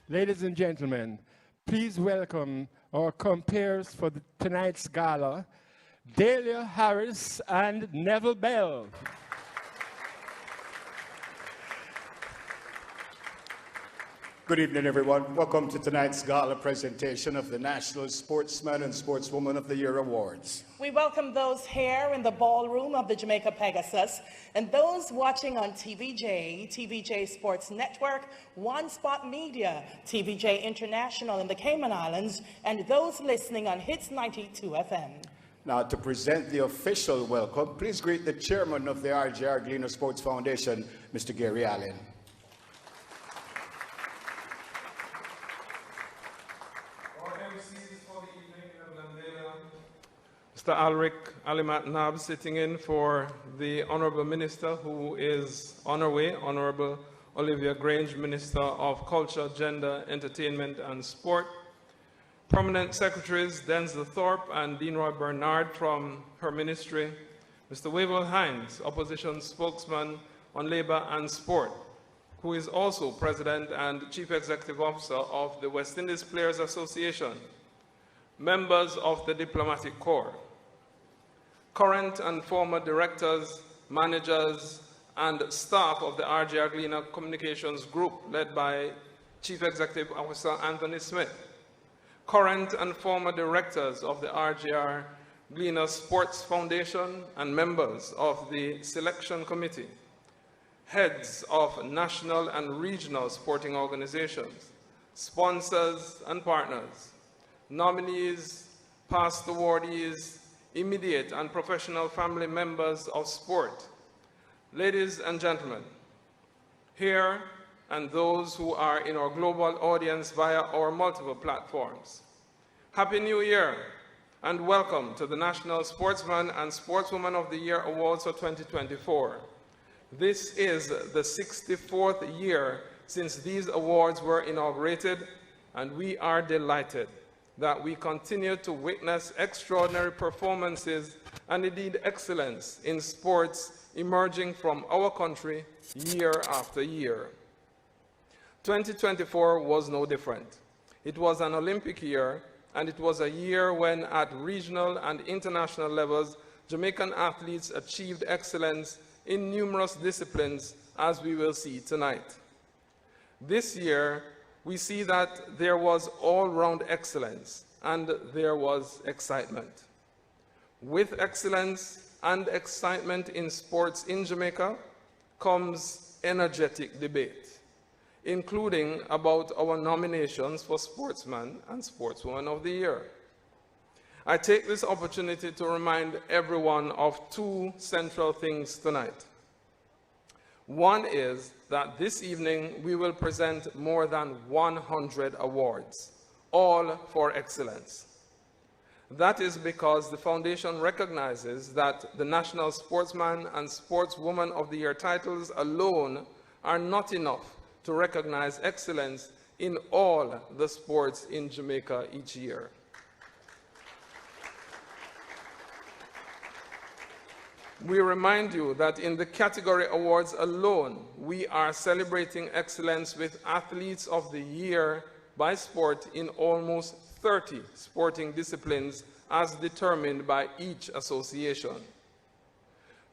Ladies and gentlemen, please welcome our compeers for tonight's gala, Delia Harris and Neville Bell. Good evening, everyone. Welcome to tonight's gala presentation of the National Sportsman and Sportswoman of the Year Awards. We welcome those here in the ballroom of the Jamaica Pegasus and those watching on TVJ Sports Network, One Spot Media, TVJ International in the Cayman Islands, and those listening on Hits 92 FM. Now, to present the official welcome, please greet the chairman of the RJRGLEANER Sports Foundation, Mr. Gary Allen. Mr. Alric Alimat Nab sitting in for the Honorable Minister who is on her way, Honorable Olivia Grange, Minister of Culture, Gender, Entertainment and Sport. Prominent Secretaries Denzel Thorpe and Dean Roy Bernard from her ministry. Mr. Wavell Hines, Opposition Spokesman on Labour and Sport, who is also President and Chief Executive Officer of the West Indies Players Association. Members of the Diplomatic Corps. Current and former directors, managers, and staff of the RJRGLEANER Communications Group, led by Chief Executive Officer Anthony Smith. Current and former directors of the RJRGLEANER Sports Foundation and members of the Selection Committee. Heads of national and regional sporting organizations, sponsors and partners, nominees, past awardees, immediate and professional family members of sport. Ladies and gentlemen, here and those who are in our global audience via our multiple platforms, Happy New Year and welcome to the National Sportsman and Sportswoman of the Year Awards for 2024. This is the 64th year since these awards were inaugurated, and we are delighted that we continue to witness extraordinary performances and indeed excellence in sports emerging from our country year after year. 2024 was no different. It was an Olympic year, and it was a year when at regional and international levels, Jamaican athletes achieved excellence in numerous disciplines, as we will see tonight. This year, we see that there was all-round excellence and there was excitement. With excellence and excitement in sports in Jamaica comes energetic debate, including about our nominations for Sportsman and Sportswoman of the Year. I take this opportunity to remind everyone of two central things tonight. One is that this evening we will present more than 100 awards, all for excellence. That is because the Foundation recognizes that the National Sportsman and Sportswoman of the Year titles alone are not enough to recognize excellence in all the sports in Jamaica each year. We remind you that in the category awards alone, we are celebrating excellence with Athletes of the Year by sport in almost 30 sporting disciplines as determined by each association.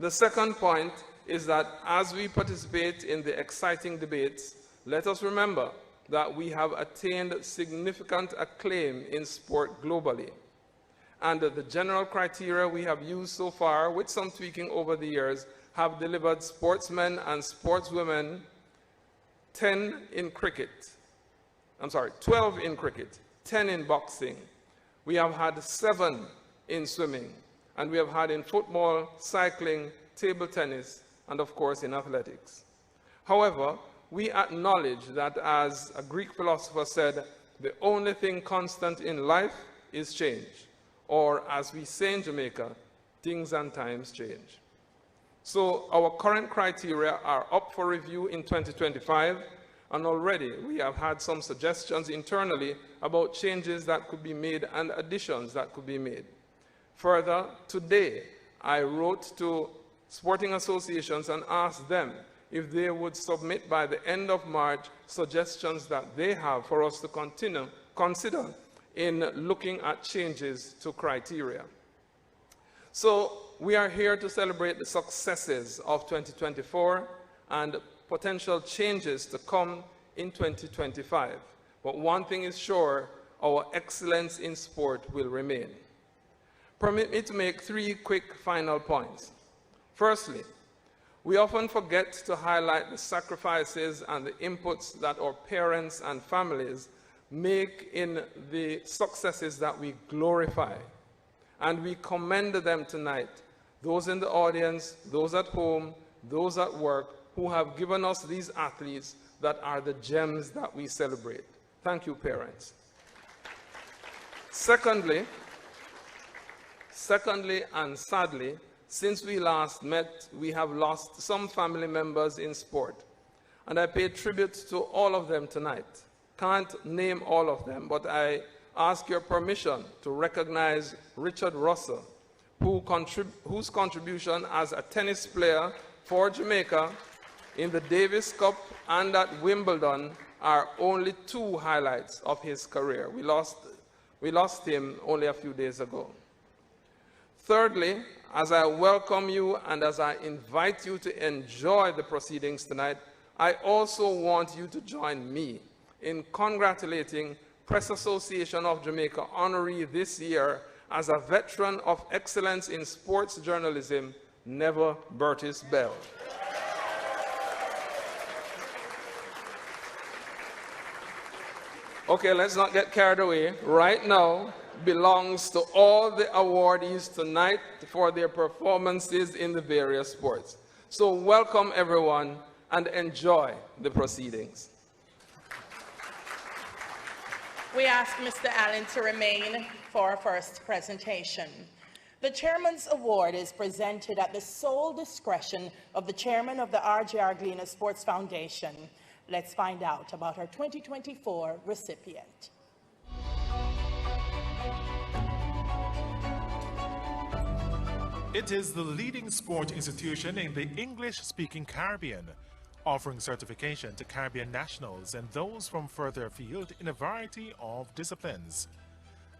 The second point is that as we participate in the exciting debates, let us remember that we have attained significant acclaim in sport globally. And the general criteria we have used so far, with some tweaking over the years, have delivered sportsmen and sportswomen 12 in cricket, 10 in boxing. We have had 7 in swimming, and we have had in football, cycling, table tennis, and of course in athletics. However, we acknowledge that, as a Greek philosopher said, the only thing constant in life is change. Or, as we say in Jamaica, things and times change. So our current criteria are up for review in 2025, and already we have had some suggestions internally about changes that could be made and additions that could be made. Further, today I wrote to sporting associations and asked them if they would submit by the end of March suggestions that they have for us to consider in looking at changes to criteria. So we are here to celebrate the successes of 2024 and potential changes to come in 2025. But one thing is sure, our excellence in sport will remain. Permit me to make 3 quick final points. Firstly, we often forget to highlight the sacrifices and the inputs that our parents and families make in the successes that we glorify. And we commend them tonight, those in the audience, those at home, those at work, who have given us these athletes that are the gems that we celebrate. Thank you, parents. Secondly, and sadly, since we last met, we have lost some family members in sport. And I pay tribute to all of them tonight. Can't name all of them, but I ask your permission to recognize Richard Russell, whose contribution as a tennis player for Jamaica in the Davis Cup and at Wimbledon are only 2 highlights of his career. We lost him only a few days ago. Thirdly, as I welcome you and as I invite you to enjoy the proceedings tonight, I also want you to join me in congratulating Press Association of Jamaica honoree this year as a veteran of excellence in sports journalism, Never Burtis Bell. Okay, let's not get carried away. Right now belongs to all the awardees tonight for their performances in the various sports. So welcome everyone and enjoy the proceedings. We ask Mr. Allen to remain for our first presentation. The Chairman's Award is presented at the sole discretion of the Chairman of the RJRGLEANER Sports Foundation. Let's find out about our 2024 recipient. It is the leading sport institution in the English-speaking Caribbean, offering certification to Caribbean nationals and those from further afield in a variety of disciplines.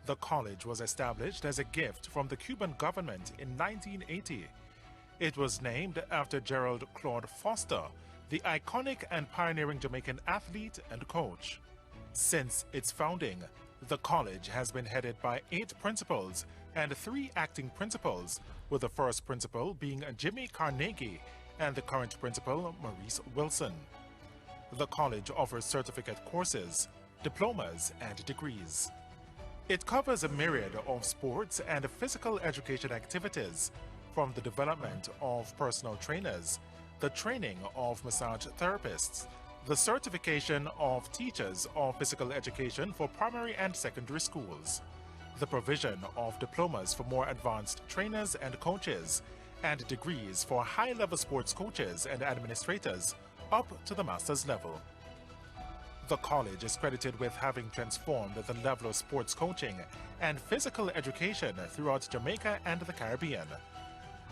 The college was established as a gift from the Cuban government in 1980. It was named after Gerald Claude Foster, the iconic and pioneering Jamaican athlete and coach. Since its founding, the college has been headed by 8 principals and 3 acting principals, with the first principal being Jimmy Carnegie and the current principal, Maurice Wilson. The college offers certificate courses, diplomas, and degrees. It covers a myriad of sports and physical education activities, from the development of personal trainers, the training of massage therapists, the certification of teachers of physical education for primary and secondary schools, the provision of diplomas for more advanced trainers and coaches, and degrees for high-level sports coaches and administrators up to the master's level. The college is credited with having transformed the level of sports coaching and physical education throughout Jamaica and the Caribbean.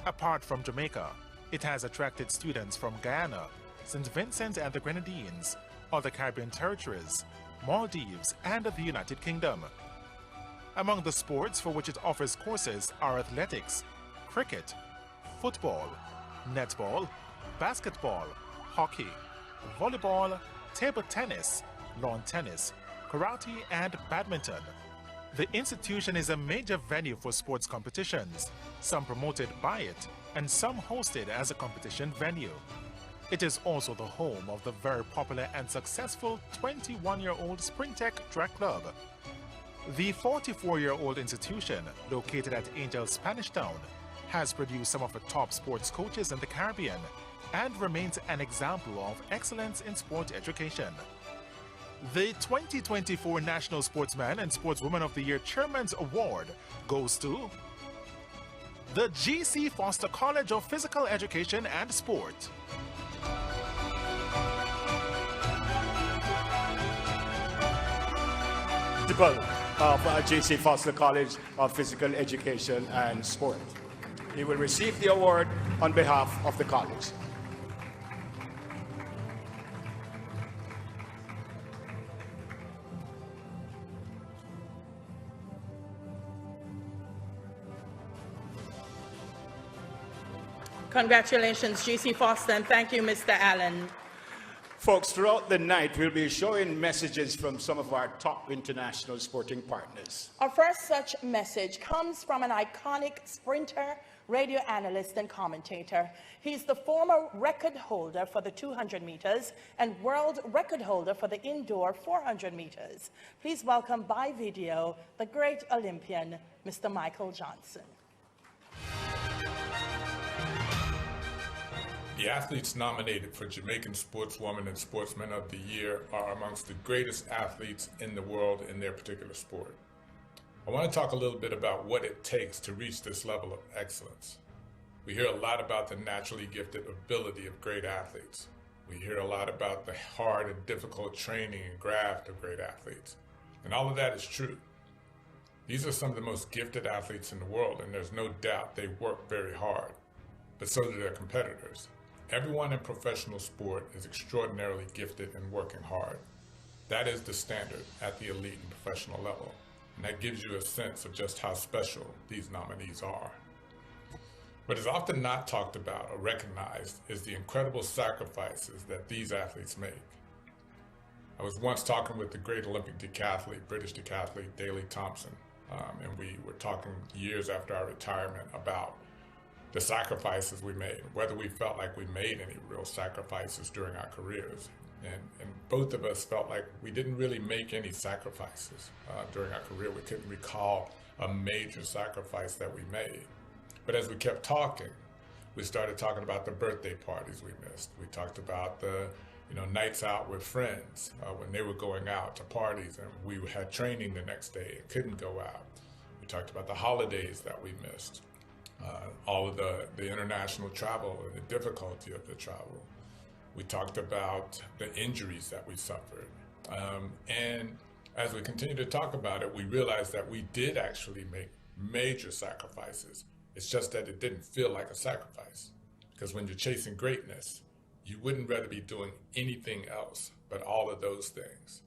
Apart from Jamaica, it has attracted students from Guyana, St. Vincent and the Grenadines, other Caribbean territories, Maldives, and the United Kingdom. Among the sports for which it offers courses are athletics, cricket, football, netball, basketball, hockey, volleyball, table tennis, lawn tennis, karate, and badminton. The institution is a major venue for sports competitions, some promoted by it and some hosted as a competition venue. It is also the home of the very popular and successful 21-year-old Springtech Track Club. The 44-year-old institution, located at Angel Spanish Town, has produced some of the top sports coaches in the Caribbean and remains an example of excellence in sport education. The 2024 National Sportsman and Sportswoman of the Year Chairman's Award goes to the G.C. Foster College of Physical Education and Sport. Principal of J.C. Foster College of Physical Education and Sport. He will receive the award on behalf of the college. Congratulations, GC Foster, and thank you, Mr. Allen. Folks, throughout the night, we'll be showing messages from some of our top international sporting partners. Our first such message comes from an iconic sprinter, radio analyst, and commentator. He's the former record holder for the 200 meters and world record holder for the indoor 400 meters. Please welcome by video the great Olympian, Mr. Michael Johnson. The athletes nominated for Jamaican Sportswoman and Sportsman of the Year are amongst the greatest athletes in the world in their particular sport. I want to talk a little bit about what it takes to reach this level of excellence. We hear a lot about the naturally gifted ability of great athletes. We hear a lot about the hard and difficult training and graft of great athletes. And all of that is true. These are some of the most gifted athletes in the world, and there's no doubt they work very hard. But so do their competitors. Everyone in professional sport is extraordinarily gifted and working hard. That is the standard at the elite and professional level. And that gives you a sense of just how special these nominees are. What is often not talked about or recognized is the incredible sacrifices that these athletes make. I was once talking with the great Olympic decathlete, British decathlete, Daley Thompson, and we were talking years after our retirement about the sacrifices we made, whether we felt like we made any real sacrifices during our careers. And both of us felt like we didn't really make any sacrifices during our career. We couldn't recall a major sacrifice that we made. But as we kept talking, we started talking about the birthday parties we missed. We talked about the nights out with friends when they were going out to parties and we had training the next day and couldn't go out. We talked about the holidays that we missed. All of the international travel and the difficulty of the travel. We talked about the injuries that we suffered. And as we continue to talk about it, we realized that we did actually make major sacrifices. It's just that it didn't feel like a sacrifice. Because when you're chasing greatness, you wouldn't rather be doing anything else but all of those things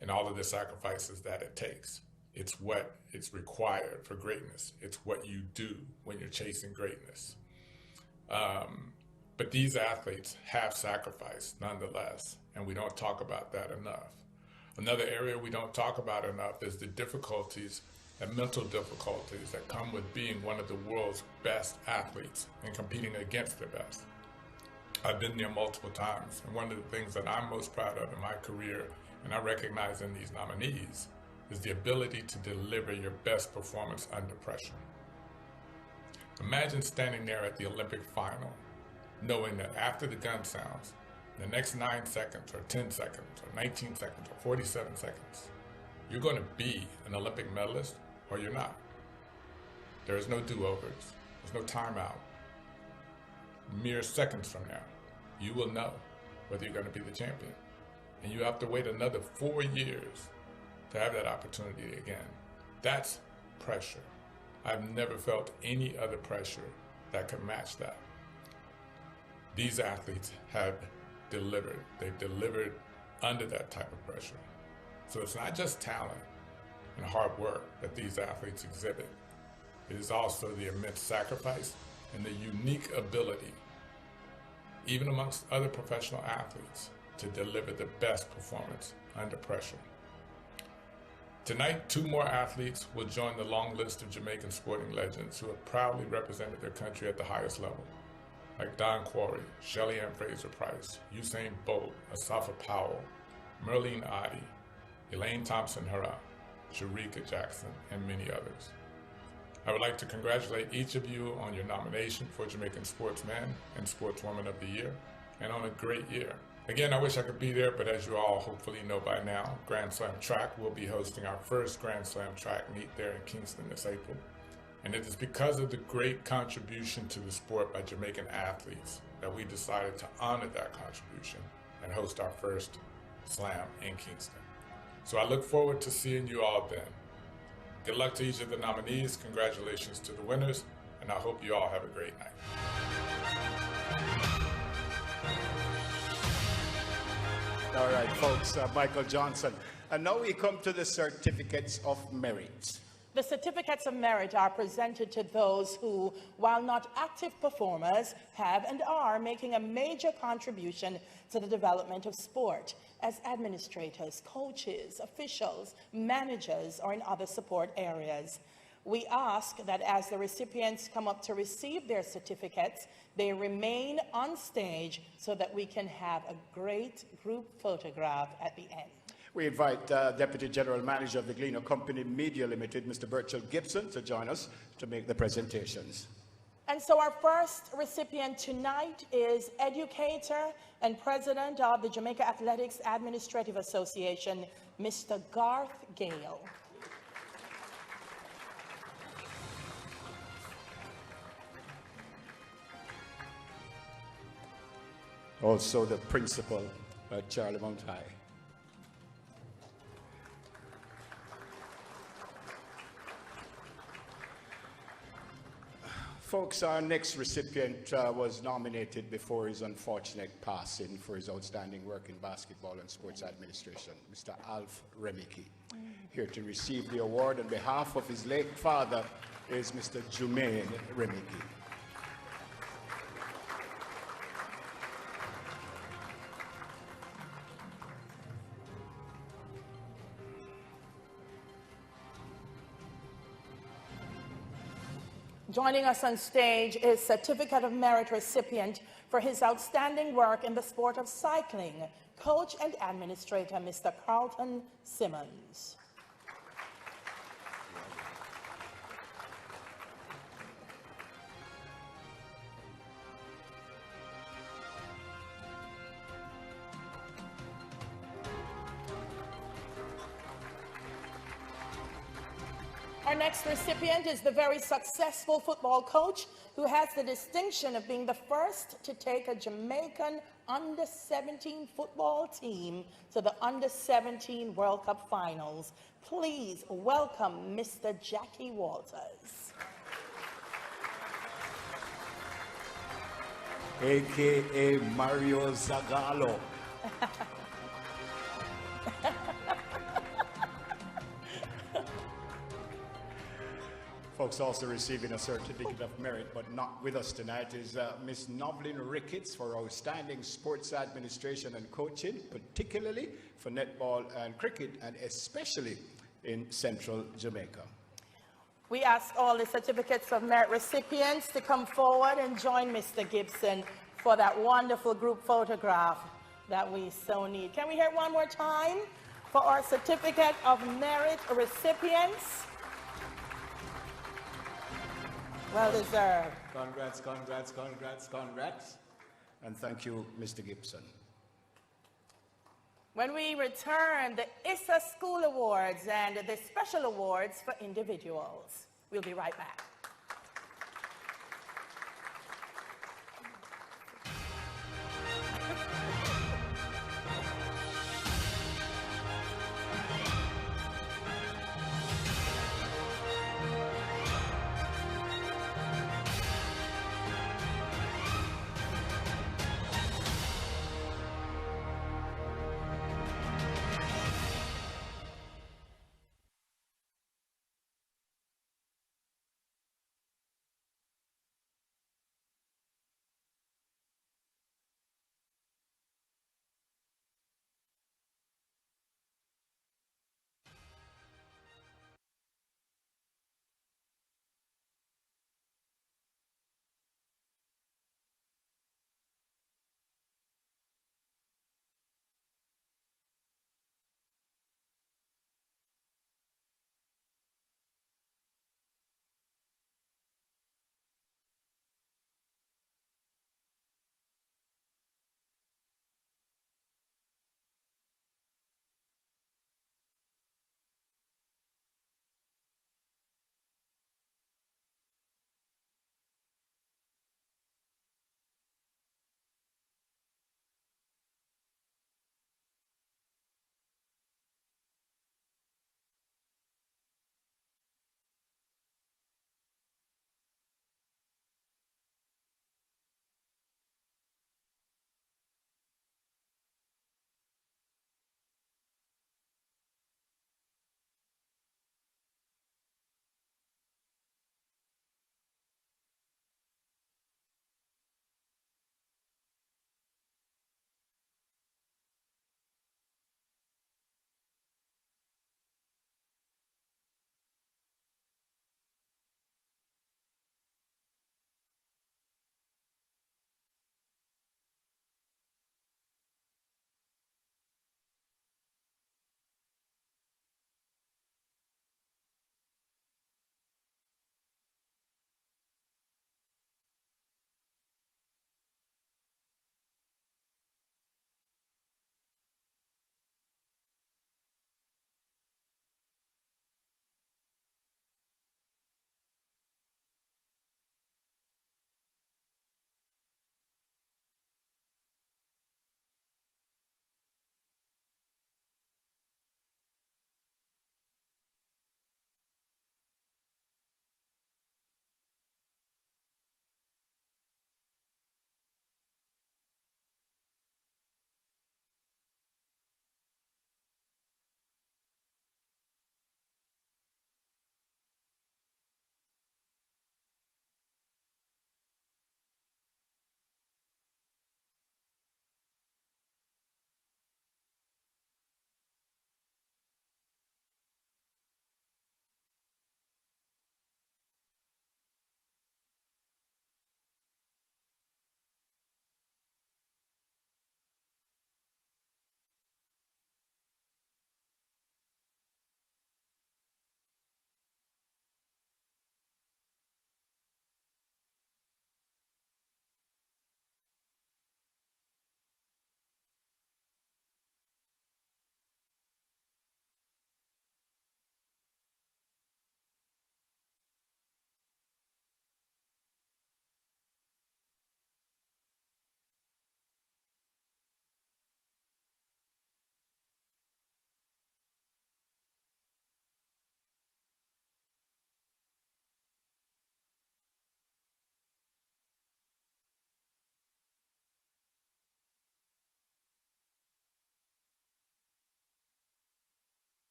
and all of the sacrifices that it takes. It's what it's required for greatness. It's what you do when you're chasing greatness. But these athletes have sacrificed nonetheless, and we don't talk about that enough. Another area we don't talk about enough is the difficulties and mental difficulties that come with being one of the world's best athletes and competing against the best. I've been there multiple times, and one of the things that I'm most proud of in my career, and I recognize in these nominees, is the ability to deliver your best performance under pressure. Imagine standing there at the Olympic final, knowing that after the gun sounds, the next 9 seconds or 10 seconds or 19 seconds or 47 seconds, you're going to be an Olympic medalist or you're not. There is no do-overs. There's no timeout. Mere seconds from now, you will know whether you're going to be the champion. And you have to wait another 4 years to have that opportunity again. That's pressure. I've never felt any other pressure that could match that. These athletes have delivered. They've delivered under that type of pressure. So it's not just talent and hard work that these athletes exhibit. It is also the immense sacrifice and the unique ability, even amongst other professional athletes, to deliver the best performance under pressure. Tonight, 2 more athletes will join the long list of Jamaican sporting legends who have proudly represented their country at the highest level, like Don Quarry, Shelly Ann Fraser-Price, Usain Bolt, Asafa Powell, Merlene Ottey, Elaine Thompson-Herah, Sharika Jackson, and many others. I would like to congratulate each of you on your nomination for Jamaican Sportsman and Sportswoman of the Year, and on a great year. Again, I wish I could be there, but as you all hopefully know by now, Grand Slam Track will be hosting our first Grand Slam Track meet there in Kingston this April. And it is because of the great contribution to the sport by Jamaican athletes that we decided to honor that contribution and host our first slam in Kingston. So I look forward to seeing you all then. Good luck to each of the nominees, congratulations to the winners, and I hope you all have a great night. All right, folks, Michael Johnson. And now we come to the certificates of merit. The certificates of merit are presented to those who, while not active performers, have and are making a major contribution to the development of sport as administrators, coaches, officials, managers, or in other support areas. We ask that as the recipients come up to receive their certificates, they remain on stage so that we can have a great group photograph at the end. We invite Deputy General Manager of the Gleaner Company Media Limited, Mr. Birchall Gibson, to join us to make the presentations. And so our first recipient tonight is educator and president of the Jamaica Athletics Administrative Association, Mr. Garth Gale. Also the principal at Charlie Mount High. Folks, our next recipient was nominated before his unfortunate passing for his outstanding work in basketball and sports administration, Mr. Alf Remicki. Here to receive the award on behalf of his late father is Mr. Jermaine Remicki. Joining us on stage is Certificate of Merit recipient for his outstanding work in the sport of cycling, coach and administrator, Mr. Carlton Simmons. Our next recipient is the very successful football coach who has the distinction of being the first to take a Jamaican under-17 football team to the under-17 World Cup finals. Please welcome Mr. Jackie Walters. AKA Mario Zagallo. Folks, also receiving a certificate of merit, but not with us tonight, is Miss Novelyn Ricketts for outstanding sports administration and coaching, particularly for netball and cricket, and especially in central Jamaica. We ask all the certificates of merit recipients to come forward and join Mr. Gibson for that wonderful group photograph that we so need. Can we hear it one more time for our certificate of merit recipients? Well deserved. Congrats, congrats, congrats, congrats. And thank you, Mr. Gibson. When we return, the ISA School Awards and the Special Awards for individuals. We'll be right back.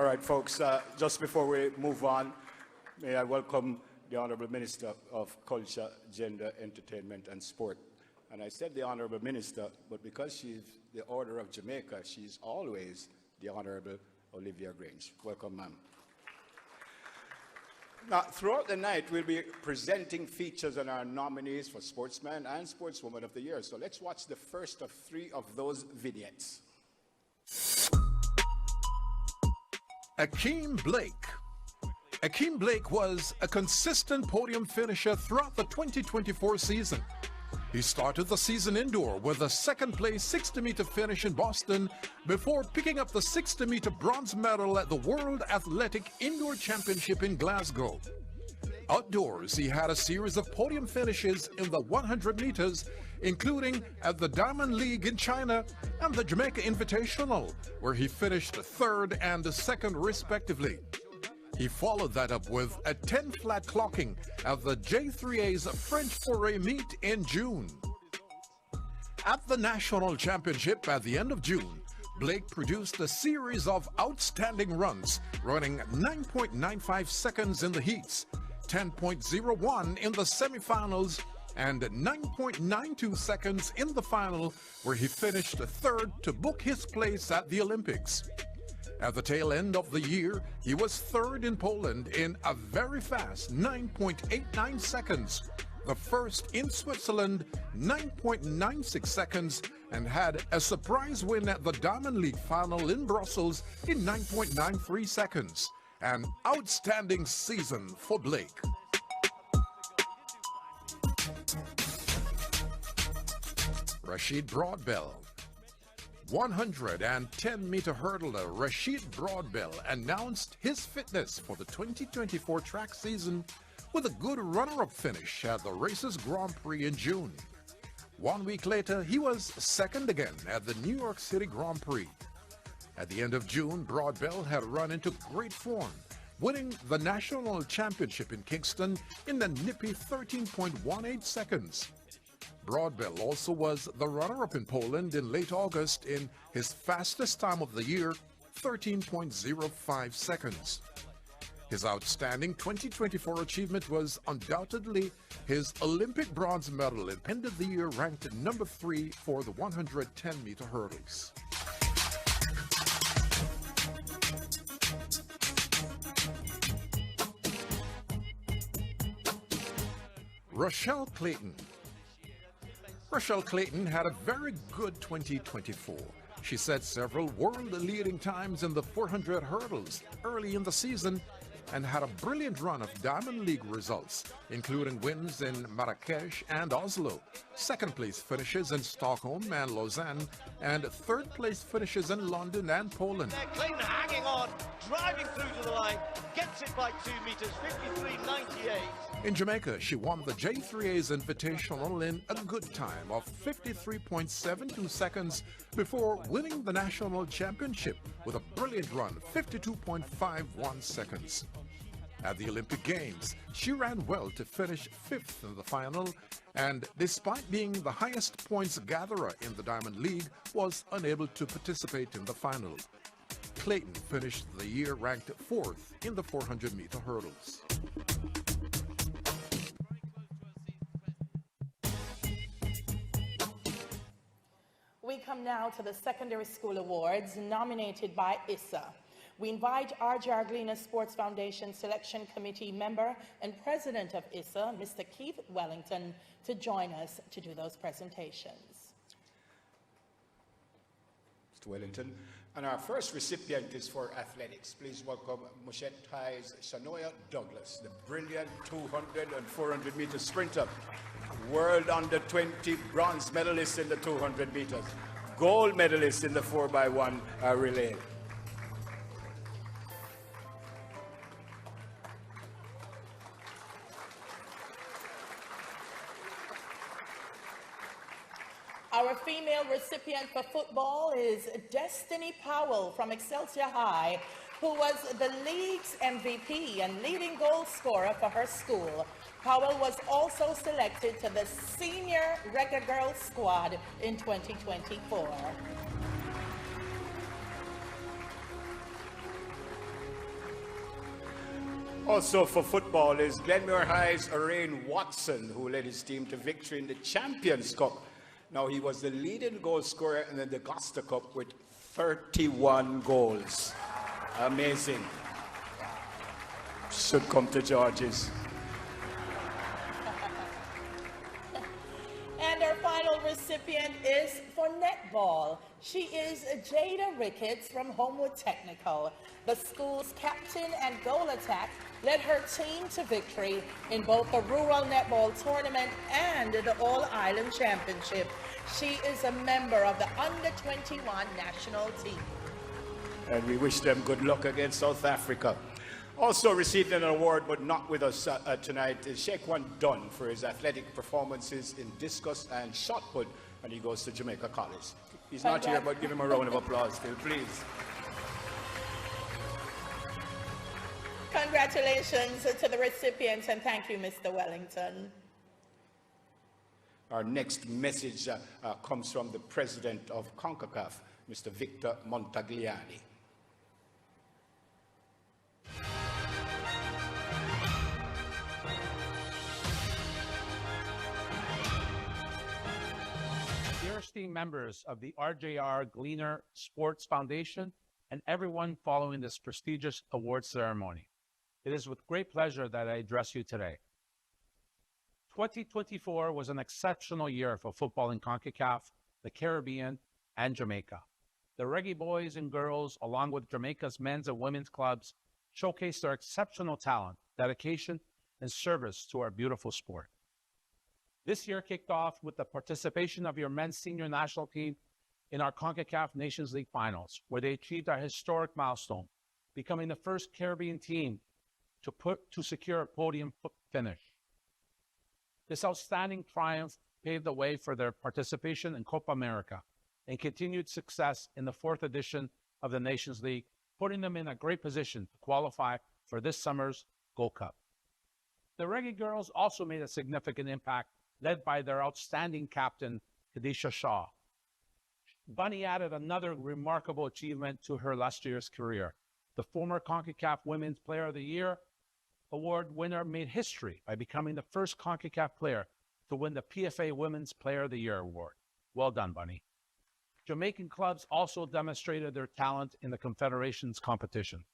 All right, folks, just before we move on, may I welcome the Honourable Minister of Culture, Gender, Entertainment and Sport. And I said the Honourable Minister, but because she's the Order of Jamaica, she's always the Honourable Olivia Grange. Welcome, ma'am. Now, throughout the night, we'll be presenting features on our nominees for Sportsman and Sportswoman of the Year. So let's watch the first of 3 of those vignettes. Akeem Blake. Akeem Blake was a consistent podium finisher throughout the 2024 season. He started the season indoor with a second-place 60-meter finish in Boston before picking up the 60-meter bronze medal at the World Athletic Indoor Championship in Glasgow. Outdoors, he had a series of podium finishes in the 100 meters, including at the Diamond League in China and the Jamaica Invitational, where he finished 3rd and 2nd respectively. He followed that up with a 10-flat clocking at the J3A's French Foray meet in June. At the National Championship at the end of June, Blake produced a series of outstanding runs, running 9.95 seconds in the heats, 10.01 in the semifinals, and 9.92 seconds in the final, where he finished 3rd to book his place at the Olympics. At the tail end of the year, he was 3rd in Poland in a very fast 9.89 seconds, the first in Switzerland 9.96 seconds, and had a surprise win at the Diamond League final in Brussels in 9.93 seconds. An outstanding season for Blake. Rashid Broadbell. 110-meter hurdler Rashid Broadbell announced his fitness for the 2024 track season with a good runner-up finish at the race's Grand Prix in June. 1 week later, he was 2nd again at the New York City Grand Prix. At the end of June, Broadbell had run into great form, winning the national championship in Kingston in a nippy 13.18 seconds. Broadbell also was the runner-up in Poland in late August in his fastest time of the year, 13.05 seconds. His outstanding 2024 achievement was undoubtedly his Olympic bronze medal and ended the year ranked number 3 for the 110-meter hurdles. Rochelle Clayton. Rochelle Clayton had a very good 2024. She set several world-leading times in the 400 hurdles early in the season and had a brilliant run of Diamond League results, including wins in Marrakesh and Oslo, second-place finishes in Stockholm and Lausanne, and third-place finishes in London and Poland. Clayton hanging on, driving through to the line, gets it by 2 meters, 53.98. In Jamaica, she won the J3A's Invitational in a good time of 53.72 seconds before winning the national championship with a brilliant run, 52.51 seconds. At the Olympic Games, she ran well to finish 5th in the final, and despite being the highest points gatherer in the Diamond League, was unable to participate in the final. Clayton finished the year ranked 4th in the 400-meter hurdles. We come now to the Secondary School Awards nominated by ISSA. We invite RJRGLEANER Sports Foundation Selection Committee member and president of ISSA, Mr. Keith Wellington, to join us to do those presentations. Mr. Wellington. And our first recipient is for athletics. Please welcome Mushet High's Shanoya Douglas, the brilliant 200 and 400 meter sprinter, world under 20 bronze medalist in the 200 meters, gold medalist in the 4x1 relay. Our female recipient for football is Destiny Powell from Excelsior High, who was the league's MVP and leading goal scorer for her school. Powell was also selected to the senior Reggae Girls squad in 2024. Also for football is Glenmore High's Orain Watson, who led his team to victory in the Champions Cup. Now, he was the leading goal scorer in the Augusta Cup with 31 goals. Amazing. Should come to George's. And our final recipient is for netball. She is Jada Ricketts from Homewood Technical. The school's captain and goal attack led her team to victory in both the Rural Netball Tournament and the All-Island Championship. She is a member of the Under-21 national team. And we wish them good luck against South Africa. Also received an award, but not with us tonight, is Shaquan Dunn for his athletic performances in discus and shot put, and he goes to Jamaica College. He's not here, but give him a round of applause still, please. Congratulations to the recipients, and thank you, Mr. Wellington. Our next message comes from the president of CONCACAF, Mr. Victor Montagliani. Dear esteemed members of the RJRGLEANER Sports Foundation and everyone following this prestigious award ceremony, it is with great pleasure that I address you today. 2024 was an exceptional year for football in CONCACAF, the Caribbean, and Jamaica. The Reggae boys and girls, along with Jamaica's men's and women's clubs, showcased their exceptional talent, dedication, and service to our beautiful sport. This year kicked off with the participation of your men's senior national team in our CONCACAF Nations League finals, where they achieved a historic milestone, becoming the first Caribbean team to secure a podium finish. This outstanding triumph paved the way for their participation in Copa America and continued success in the 4th edition of the Nations League, putting them in a great position to qualify for this summer's Gold Cup. The Reggae girls also made a significant impact, led by their outstanding captain, Khadisha Shaw. Bunny added another remarkable achievement to her illustrious career. The former CONCACAF Women's Player of the Year award winner made history by becoming the first CONCACAF player to win the PFA Women's Player of the Year award. Well done, Bunny. Jamaican clubs also demonstrated their talent in the Confederations competition.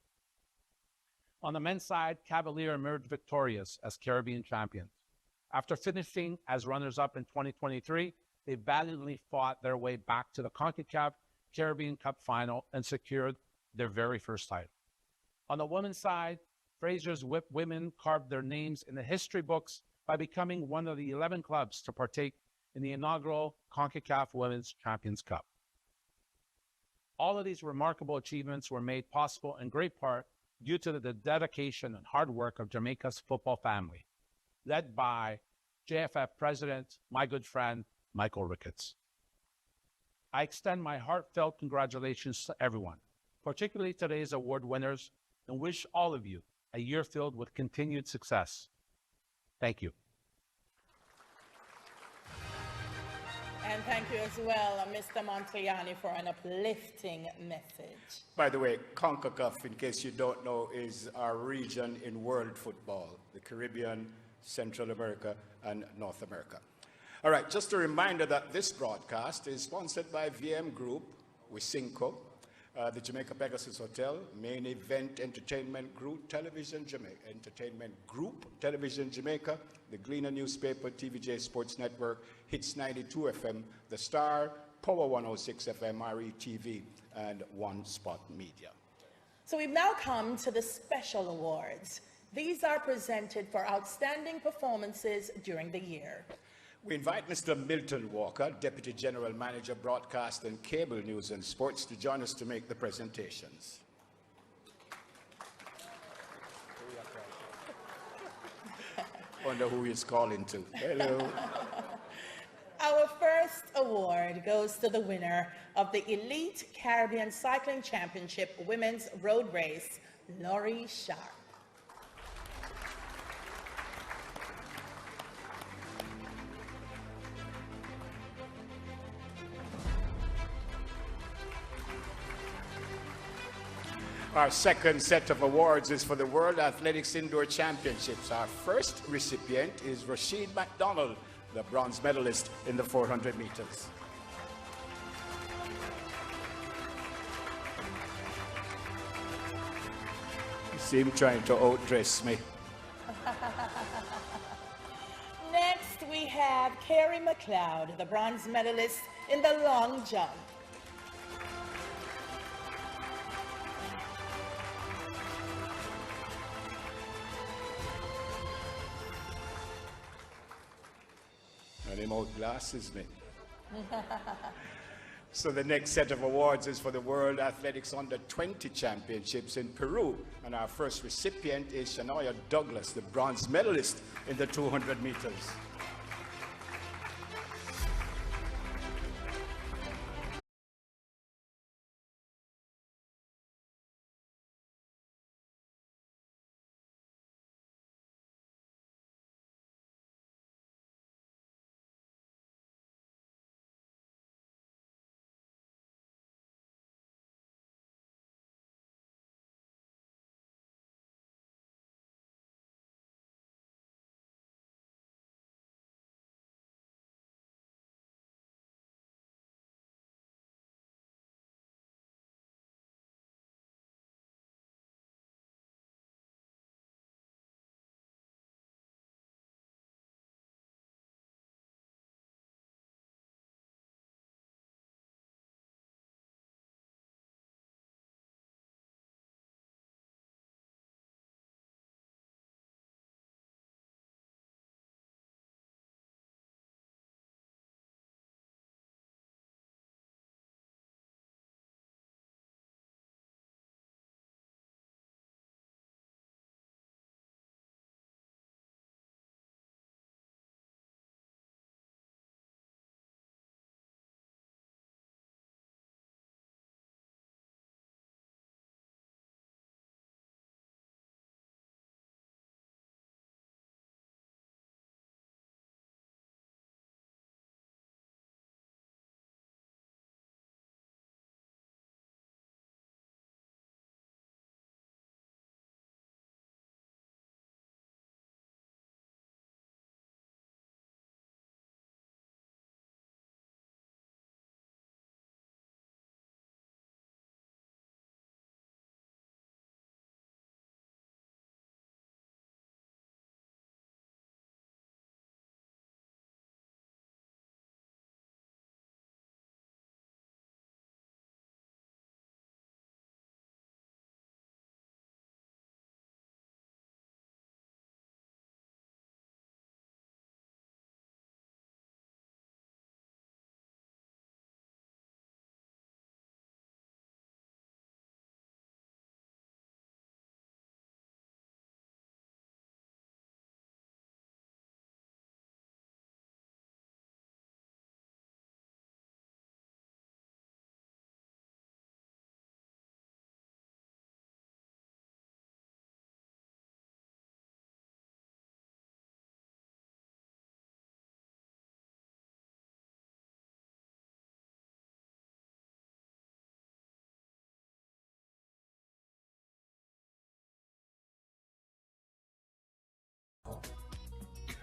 On the men's side, Cavalier emerged victorious as Caribbean champions. After finishing as runners-up in 2023, they valiantly fought their way back to the CONCACAF Caribbean Cup final and secured their very first title. On the women's side, Fraser's Whip women carved their names in the history books by becoming one of the 11 clubs to partake in the inaugural CONCACAF Women's Champions Cup. All of these remarkable achievements were made possible in great part due to the dedication and hard work of Jamaica's football family, led by JFF President, my good friend, Michael Ricketts. I extend my heartfelt congratulations to everyone, particularly today's award winners, and wish all of you a year filled with continued success. Thank you. And thank you as well, Mr. Montagliani, for an uplifting message. By the way, CONCACAF, in case you don't know, is our region in world football, the Caribbean, Central America, and North America. All right, just a reminder that this broadcast is sponsored by VM Group, Wisinco, the Jamaica Pegasus Hotel, Main Event Entertainment Group, Television Jamaica, the Gleaner Newspaper, TVJ Sports Network, Hits 92 FM, The Star, Power 106 FM, RETV, and One Spot Media. So we've now come to the special awards. These are presented for outstanding performances during the year. We invite Mr. Milton Walker, Deputy General Manager, Broadcast and Cable News and Sports, to join us to make the presentations. Wonder who he's calling to. Hello. Our first award goes to the winner of the Elite Caribbean Cycling Championship Women's Road Race, Laurie Sharp. Our second set of awards is for the World Athletics Indoor Championships. Our first recipient is Rashid McDonald, the bronze medalist in the 400 meters. You see him trying to outdress me. Next, we have Carrie McLeod, the bronze medalist in the long jump. And him outglasses me. So the next set of awards is for the World Athletics Under 20 Championships in Peru. And our first recipient is Shania Douglas, the bronze medalist in the 200 meters.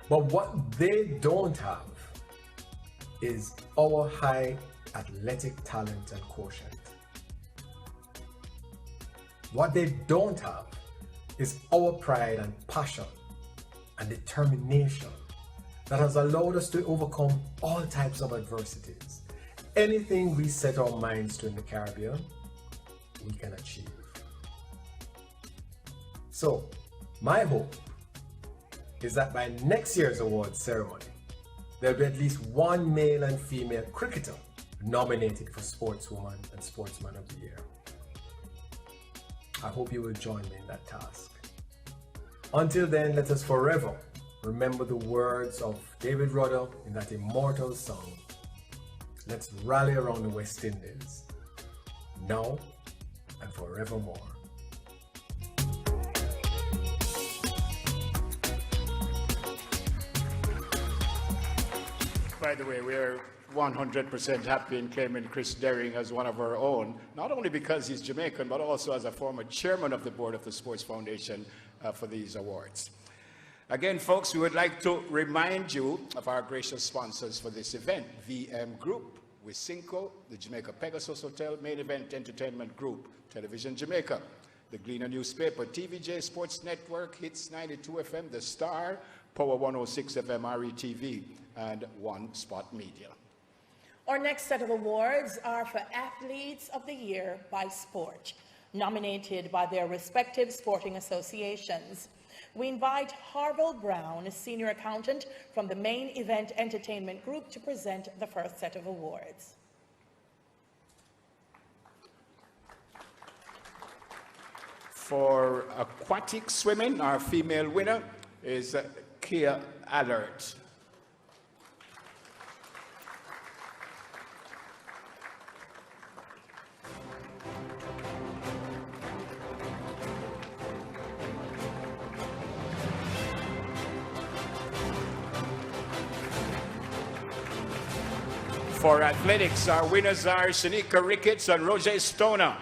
But what they don't have is our high athletic talent and quotient. What they don't have is our pride and passion and determination that has allowed us to overcome all types of adversities. Anything we set our minds to in the Caribbean, we can achieve. So, my hope is that by next year's awards ceremony, there'll be at least one male and female cricketer nominated for Sportswoman and Sportsman of the Year. I hope you will join me in that task. Until then, let us forever remember the words of David Rudder in that immortal song, "Let's rally around the West Indies, now and forevermore." By the way, we're 100% happy in claiming Chris Derring as one of our own, not only because he's Jamaican, but also as a former chairman of the board of the Sports Foundation for these awards. Again, folks, we would like to remind you of our gracious sponsors for this event: VM Group, Wisynco, the Jamaica Pegasus Hotel, Main Event Entertainment Group, Television Jamaica, the Gleaner newspaper, TVJ Sports Network, Hits 92 FM, The Star, Power 106 FM, RETV, and One Spot Media. Our next set of awards are for Athletes of the Year by Sport, nominated by their respective sporting associations. We invite Harville Brown, a senior accountant from the Main Event Entertainment Group, to present the first set of awards. For aquatic swimming, our female winner is Kia Allert. For athletics, our winners are Shanika Ricketts and Roger Stoner.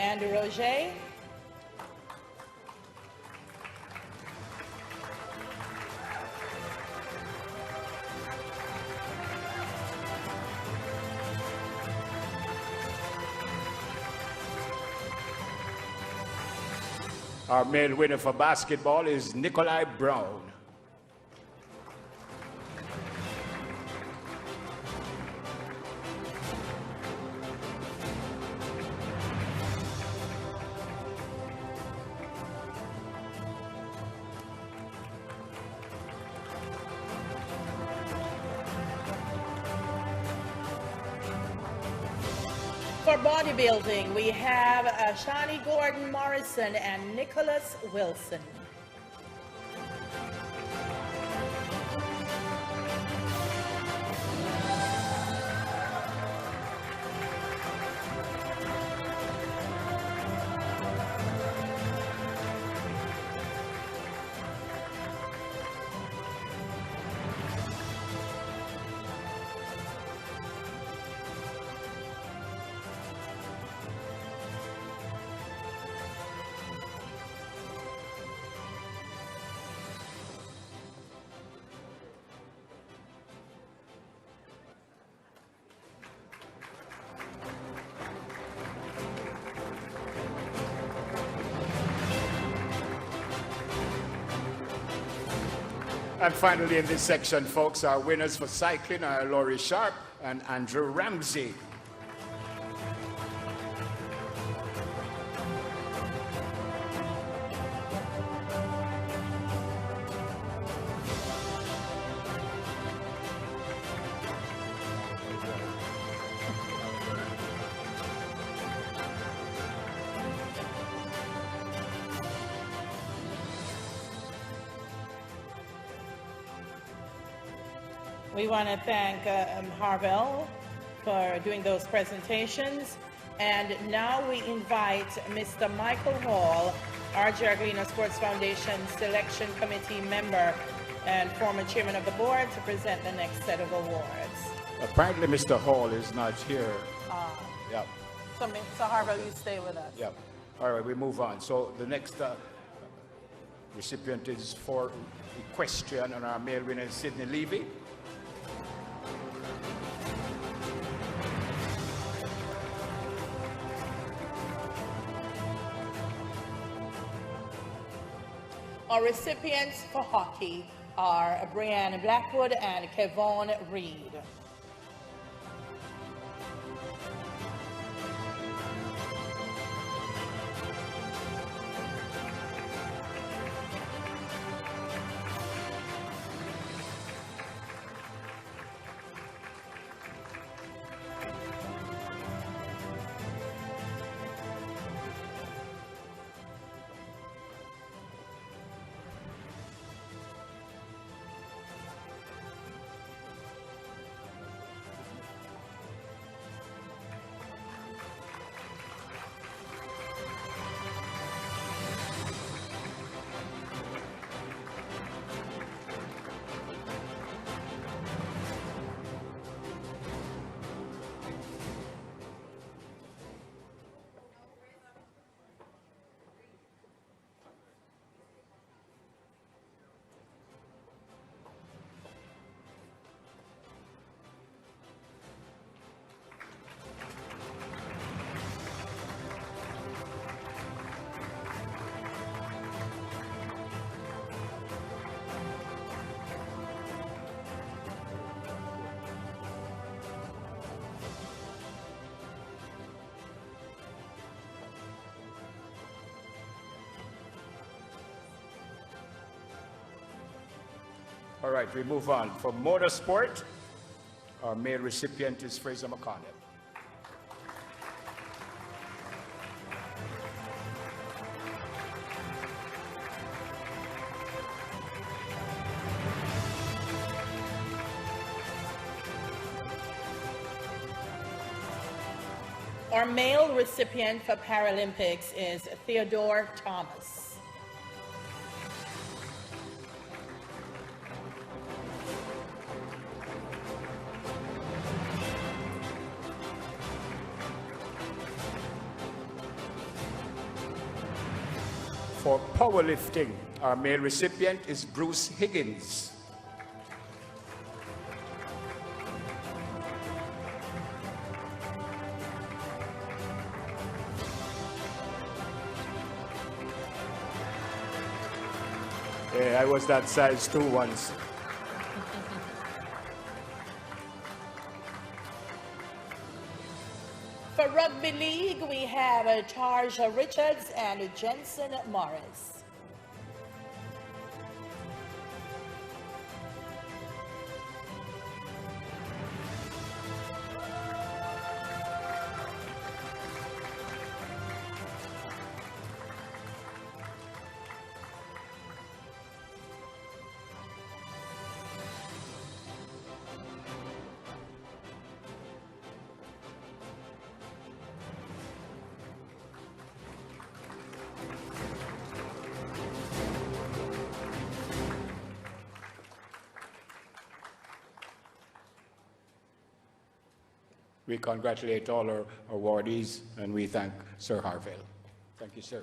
And Roger. Our male winner for basketball is Nikolai Brown. For bodybuilding, we have Shani Gordon Morrison and Nicholas Wilson. And finally in this section, folks, our winners for cycling are Laurie Sharp and Andrew Ramsey. We want to thank Harville for doing those presentations. And now we invite Mr. Michael Hall, RJRGLEANER Sports Foundation Selection Committee member and former chairman of the board, to present the next set of awards. Apparently Mr. Hall is not here. Yep. So Harville, you stay with us. Yep. All right, we move on. So the next recipient is for equestrian, and our male winner is Sidney Levy. Our recipients for hockey are Brianne Blackwood and Kevon Reed. All right, we move on. For motorsport, our male recipient is Fraser McConnell. Our male recipient for Paralympics is Theodore Thomas. For powerlifting, our male recipient is Bruce Higgins. Yeah, I was that size too once. For rugby league, we have Tarja Richards and Jensen Morris. We congratulate all our awardees and we thank Sir Harville. Thank you, sir.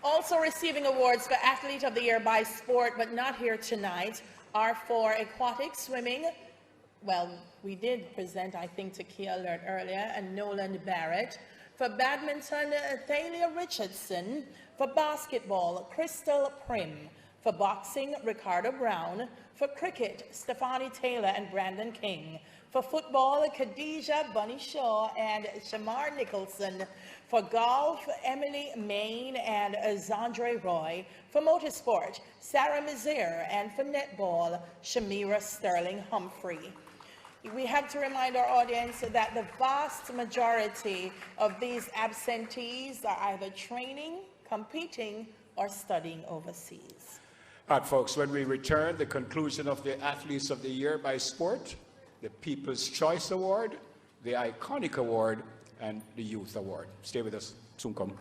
Also receiving awards for Athlete of the Year by Sport, but not here tonight, are for aquatic swimming. Well, we did present, I think, to Kia Alert earlier, and Nolan Barrett. For badminton, Thalia Richardson. For basketball, Crystal Prim. For boxing, Ricardo Brown. For cricket, Stefani Taylor and Brandon King. For football, Khadijah Bunny Shaw and Shamar Nicholson. For golf, Emily Main and Zandre Roy. For motorsport, Sarah Mizir. And for netball, Shamira Sterling Humphrey. We have to remind our audience that the vast majority of these absentees are either training, competing, or studying overseas. All right, folks, when we return, the conclusion of the Athletes of the Year by Sport, the People's Choice Award, the Iconic Award, and the Youth Award. Stay with us. Soon come.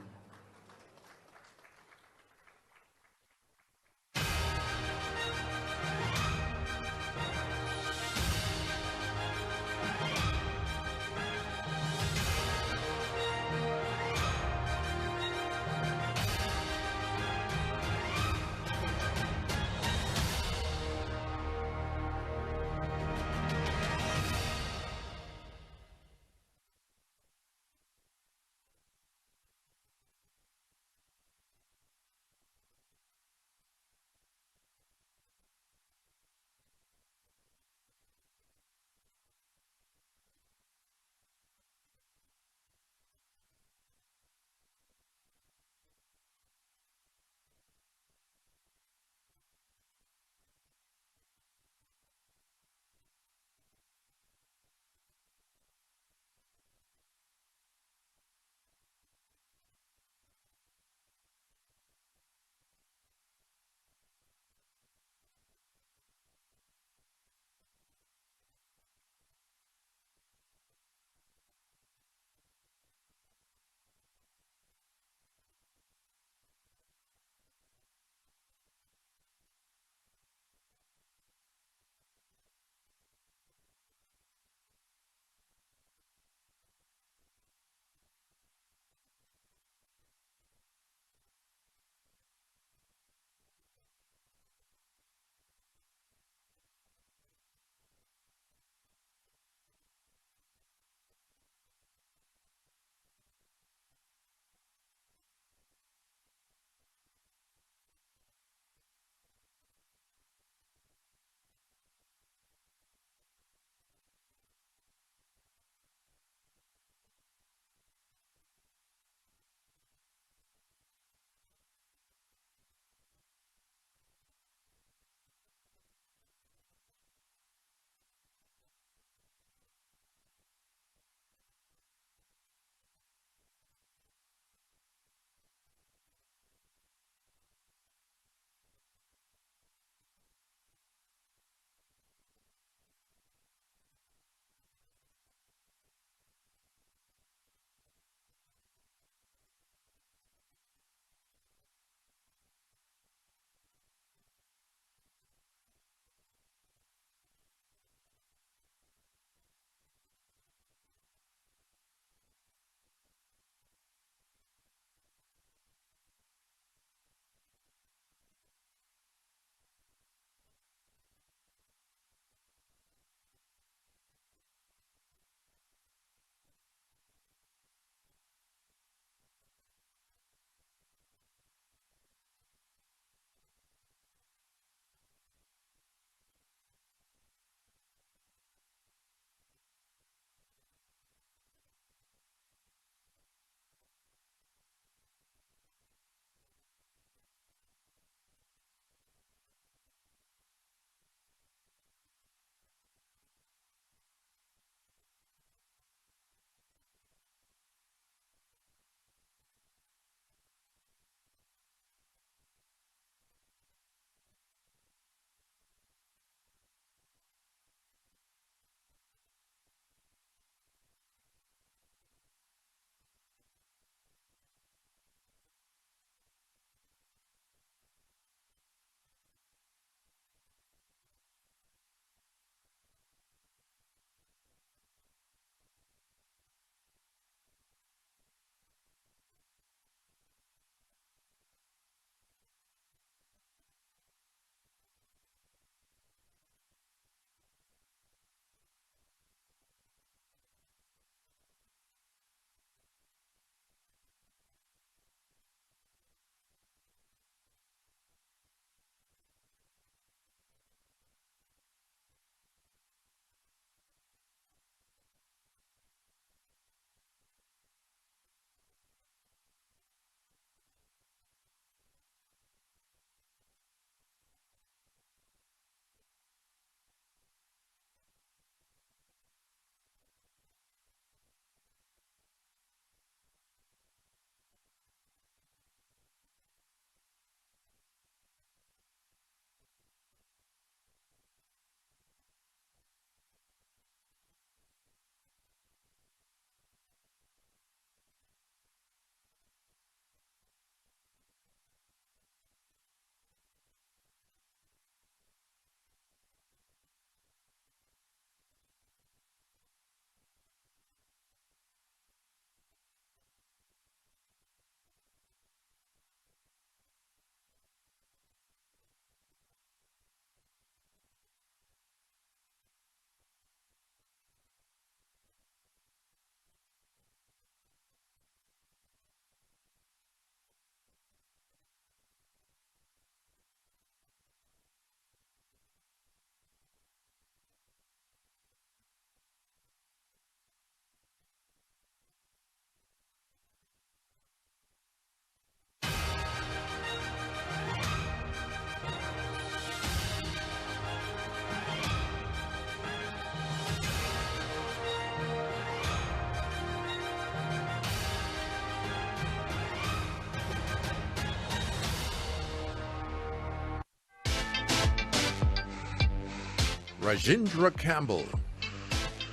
Rajendra Campbell.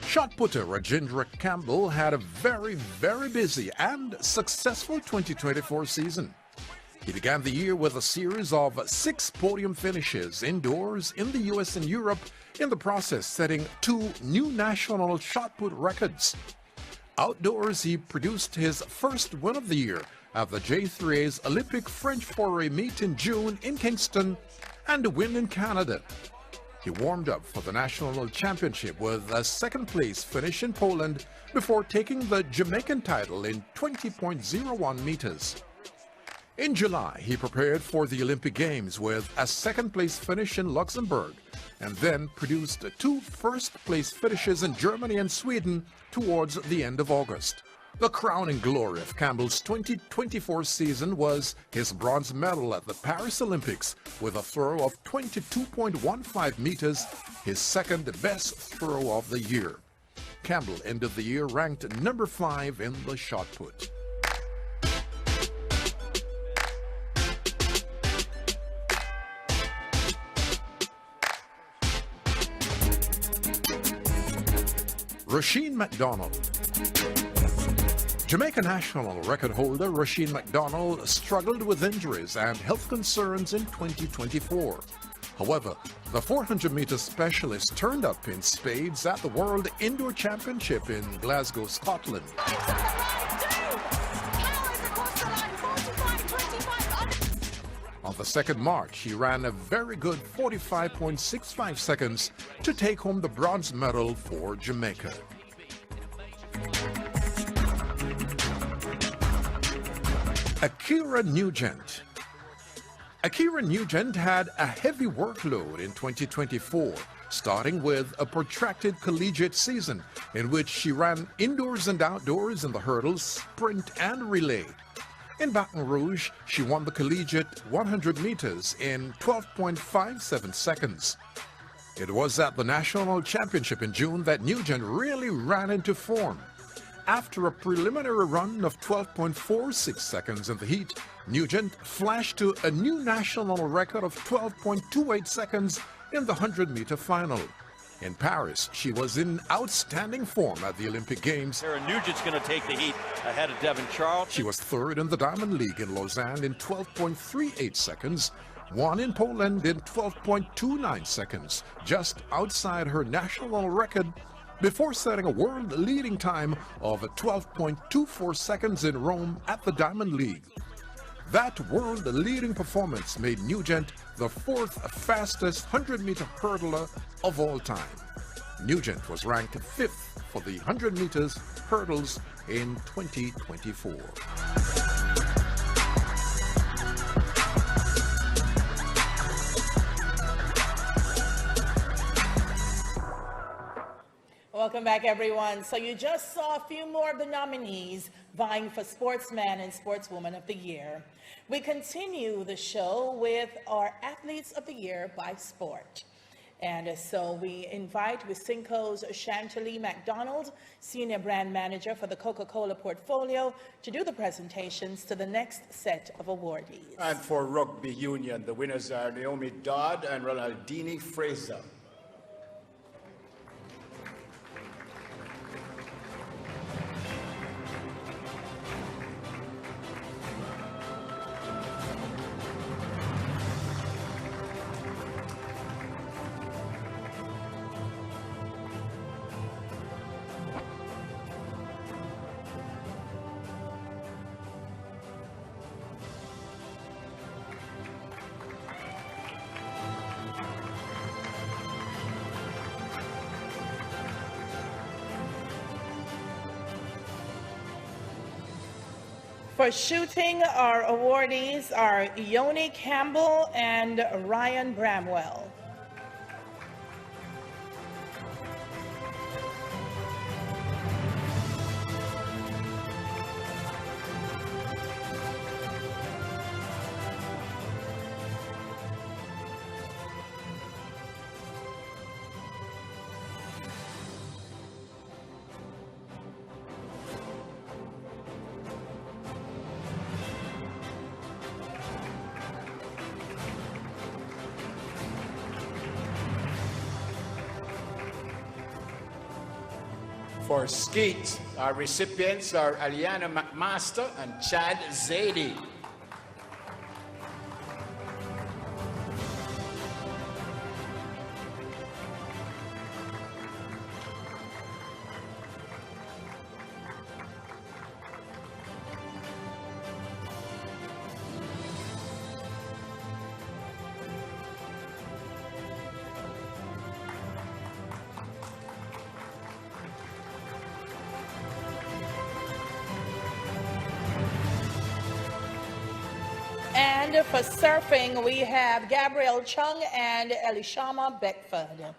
Shot putter Rajendra Campbell had a very busy and successful 2024 season. He began the year with a series of 6 podium finishes indoors in the US and Europe, in the process setting 2 new national shot put records. Outdoors, he produced his first win of the year at the J3A's Olympic French Foray meet in June in Kingston and a win in Canada. He warmed up for the national championship with a second-place finish in Poland before taking the Jamaican title in 20.01 meters. In July, he prepared for the Olympic Games with a second-place finish in Luxembourg and then produced 2 first-place finishes in Germany and Sweden towards the end of August. The crowning glory of Campbell's 2024 season was his bronze medal at the Paris Olympics with a throw of 22.15 meters, his second best throw of the year. Campbell ended the year ranked number 5 in the shot put. Roisin McDonald. Jamaica national record holder Roisin McDonald struggled with injuries and health concerns in 2024. However, the 400-meter specialist turned up in spades at the World Indoor Championship in Glasgow, Scotland. On the second march, he ran a very good 45.65 seconds to take home the bronze medal for Jamaica. Akira Nugent. Akira Nugent had a heavy workload in 2024, starting with a protracted collegiate season in which she ran indoors and outdoors in the hurdles, sprint, and relay. In Baton Rouge, she won the collegiate 100 meters in 12.57 seconds. It was at the National Championship in June that Nugent really ran into form. After a preliminary run of 12.46 seconds in the heat, Nugent flashed to a new national record of 12.28 seconds in the 100-meter final. In Paris, she was in outstanding form at the Olympic Games. Nugent's going to take the heat ahead of Devon Charles. She was third in the Diamond League in Lausanne in 12.38 seconds, won in Poland in 12.29 seconds, just outside her national record, before setting a world-leading time of 12.24 seconds in Rome at the Diamond League. That world-leading performance made Nugent the 4th fastest 100-meter hurdler of all time. Nugent was ranked 5th for the 100 meters hurdles in 2024. Welcome back, everyone. So you just saw a few more of the nominees vying for Sportsman and Sportswoman of the Year. We continue the show with our Athletes of the Year by Sport. And so we invite Wisynco's Chantilly McDonald, Senior Brand Manager for the Coca-Cola portfolio, to do the presentations to the next set of awardees. And for Rugby Union, the winners are Naomi Dodd and Ronaldini Fraser. For shooting, our awardees are Ione Campbell and Ryan Bramwell. For skeet, our recipients are Aliana McMaster and Chad Zadie. And for surfing, we have Gabrielle Chung and Elishama Beckford.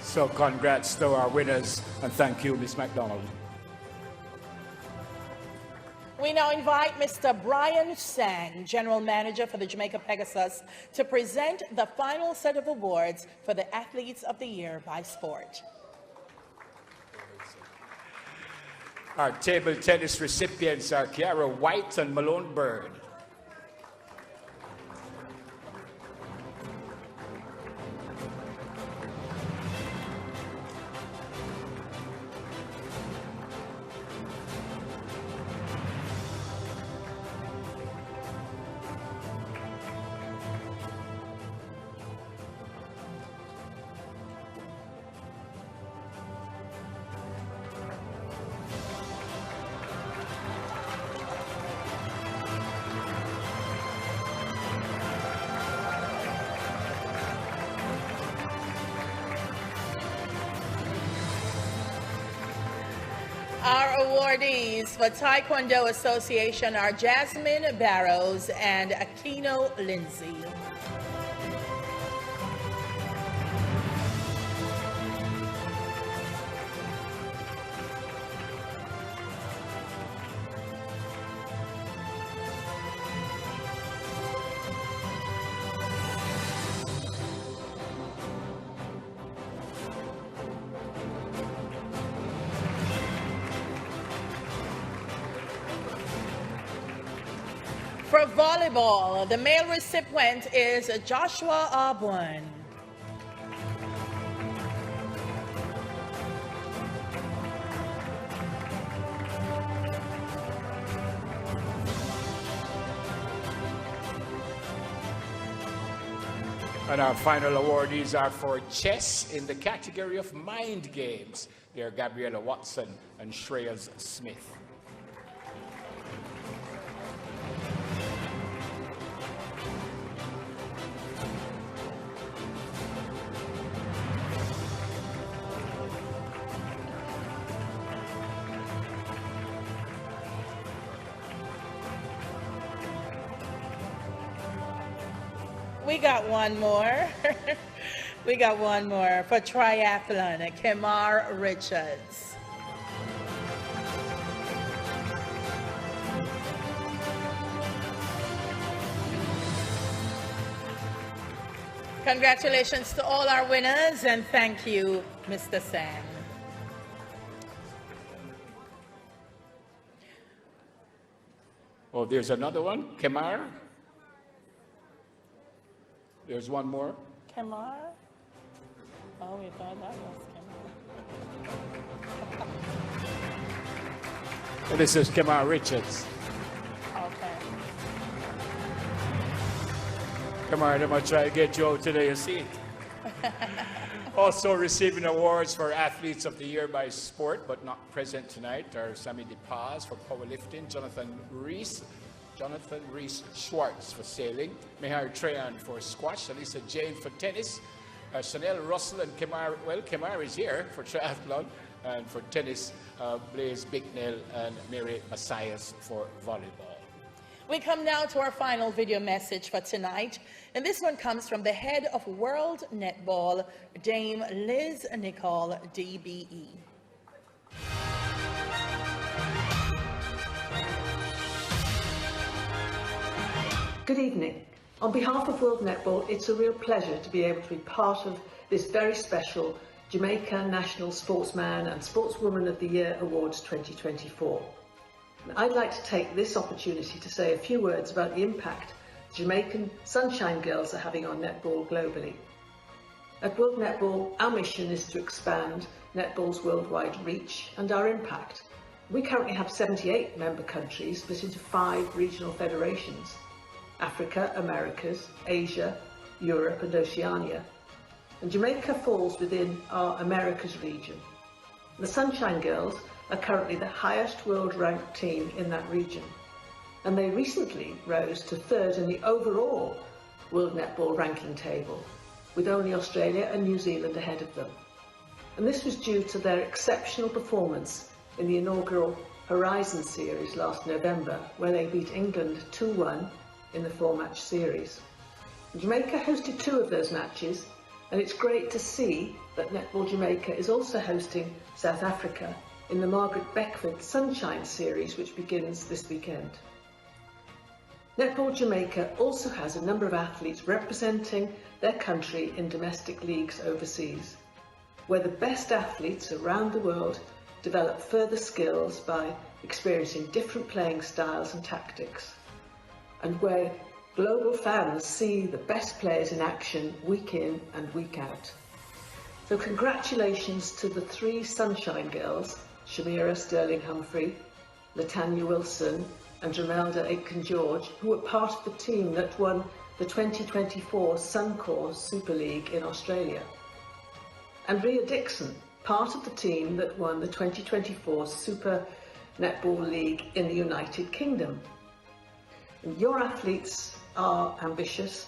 So congrats to our winners, and thank you, Ms. McDonald. We now invite Mr. Brian Sang, General Manager for the Jamaica Pegasus, to present the final set of awards for the Athletes of the Year by Sport. Our table tennis recipients are Kiara White and Malone Bird. Our awardees for Taekwondo Association are Jasmine Barrows and Aquino Lindsay. For volleyball, the male recipient is Joshua Arbon. And our final awardees are for chess in the category of mind games. They are Gabriella Watson and Shreyas Smith. We got one more. We got one more for triathlon, Kemar Richards. Congratulations to all our winners, and thank you, Mr. Sang. Oh, there's another one, Kemar. There's one more. Kemar? Oh, we thought that was Kemar. And this is Kemar Richards. Okay. Kemar, I'm going to try to get you out today, you see it. Also receiving awards for Athletes of the Year by Sport, but not present tonight, are Sammy DePaz for powerlifting, Jonathan Reese Schwartz for sailing, Mihar Trayan for squash, Alisa Jane for tennis, Chanel Russell and Kemar, well, Kemar is here for triathlon, and for tennis, Blaze Bicknell and Mary Messias for volleyball. We come now to our final video message for tonight, and this one comes from the head of World Netball, Dame Liz Nicol, DBE. Good evening. On behalf of World Netball, it's a real pleasure to be able to be part of this very special Jamaica National Sportsman and Sportswoman of the Year Awards 2024. I'd like to take this opportunity to say a few words about the impact Jamaican Sunshine Girls are having on netball globally. At World Netball, our mission is to expand netball's worldwide reach and our impact. We currently have 78 member countries split into 5 regional federations: Africa, Americas, Asia, Europe and Oceania. And Jamaica falls within our Americas region. The Sunshine Girls are currently the highest world-ranked team in that region, and they recently rose to 3rd in the overall World Netball ranking table, with only Australia and New Zealand ahead of them. And this was due to their exceptional performance in the inaugural Horizon Series last November, where they beat England 2-1 in the 4-match series. Jamaica hosted 2 of those matches, and it's great to see that Netball Jamaica is also hosting South Africa in the Margaret Beckford Sunshine Series, which begins this weekend. Netball Jamaica also has a number of athletes representing their country in domestic leagues overseas, where the best athletes around the world develop further skills by experiencing different playing styles and tactics, and where global fans see the best players in action week in and week out. So congratulations to the 3 Sunshine Girls, Shamira Sterling-Humphrey, Latanya Wilson and Dramelda Aitken-George, who were part of the team that won the 2024 Suncorp Super League in Australia. And Rhea Dixon, part of the team that won the 2024 Super Netball League in the United Kingdom. And your athletes are ambitious,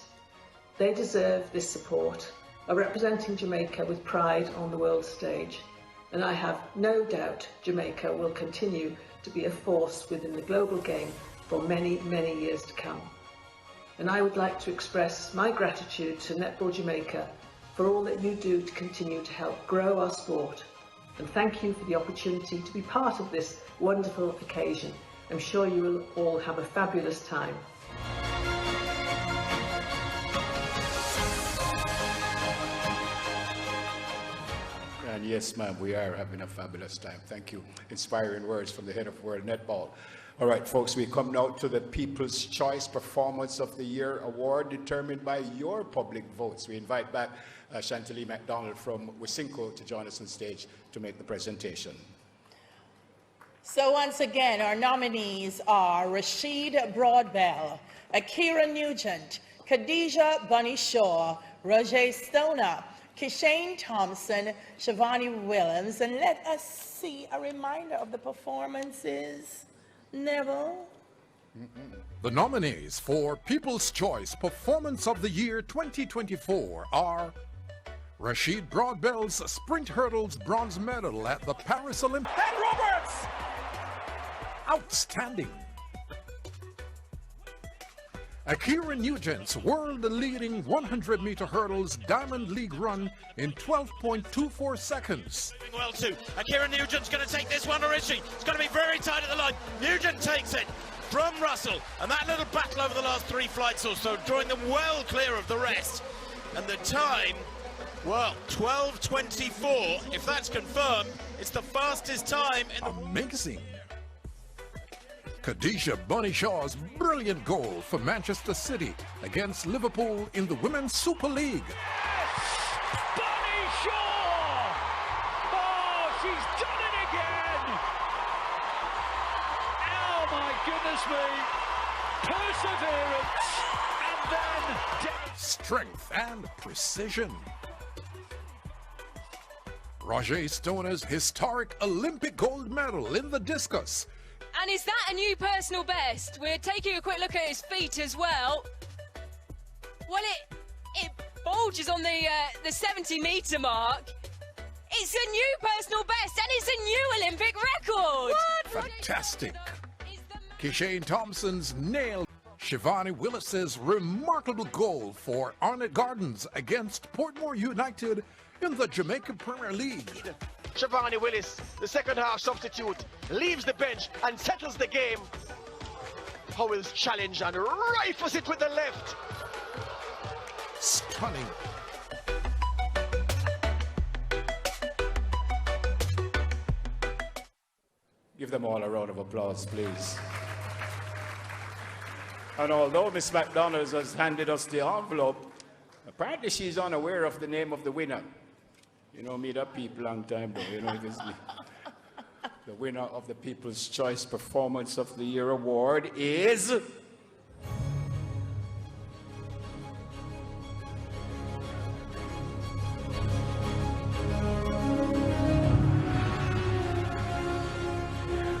they deserve this support, are representing Jamaica with pride on the world stage, and I have no doubt Jamaica will continue to be a force within the global game for many, many years to come. And I would like to express my gratitude to Netball Jamaica for all that you do to continue to help grow our sport, and thank you for the opportunity to be part of this wonderful occasion. I'm sure you will all have a fabulous time. And yes, ma'am, we are having a fabulous time. Thank you. Inspiring words from the head of World Netball. All right, folks, we come now to the People's Choice Performance of the Year Award, determined by your public votes. We invite back Chantilly MacDonald from Wisinko to join us on stage to make the presentation. So once again, our nominees are Rashid Broadbell, Akira Nugent, Khadijah Bunny Shaw, Roger Stoner, Kishane Thompson, Shivani Williams, and let us see a reminder of the performances. Neville? The nominees for People's Choice Performance of the Year 2024 are Rashid Broadbell's Sprint Hurdles bronze medal at the Paris Olympics. And Roberts! Outstanding. Akira Nugent's world-leading 100-meter hurdles Diamond League run in 12.24 seconds. Doing well too. Akira Nugent's going to take this one, or is she? It's going to be very tight at the line. Nugent takes it from Russell, and that little battle over the last 3 flights or so, drawing them well clear of the rest. And the time, well, 12:24. If that's confirmed, it's the fastest time in the... Amazing. Khadijah Bunny Shaw's brilliant goal for Manchester City against Liverpool in the Women's Super League. Yes! Bunny Shaw! Oh, she's done it again! Oh, my goodness me! Perseverance, and then... Strength and precision. Roger Stoner's historic Olympic gold medal in the discus. And is that a new personal best? We're taking a quick look at his feet as well. Well, it bulges on the 70-meter mark. It's a new personal best, and it's a new Olympic record. What? Fantastic. Kishane Thompson's nail Shivani Willis's remarkable goal for Arnett Gardens against Portmore United in the Jamaica Premier League. Shivani Willis, the second half substitute, leaves the bench and settles the game. Howell's challenge and rifles it with the left. Stunning. Give them all a round of applause, please. And although Miss McDonald has handed us the envelope, apparently she's unaware of the name of the winner. You know me, that people long time though, you know, the winner of the People's Choice Performance of the Year award is...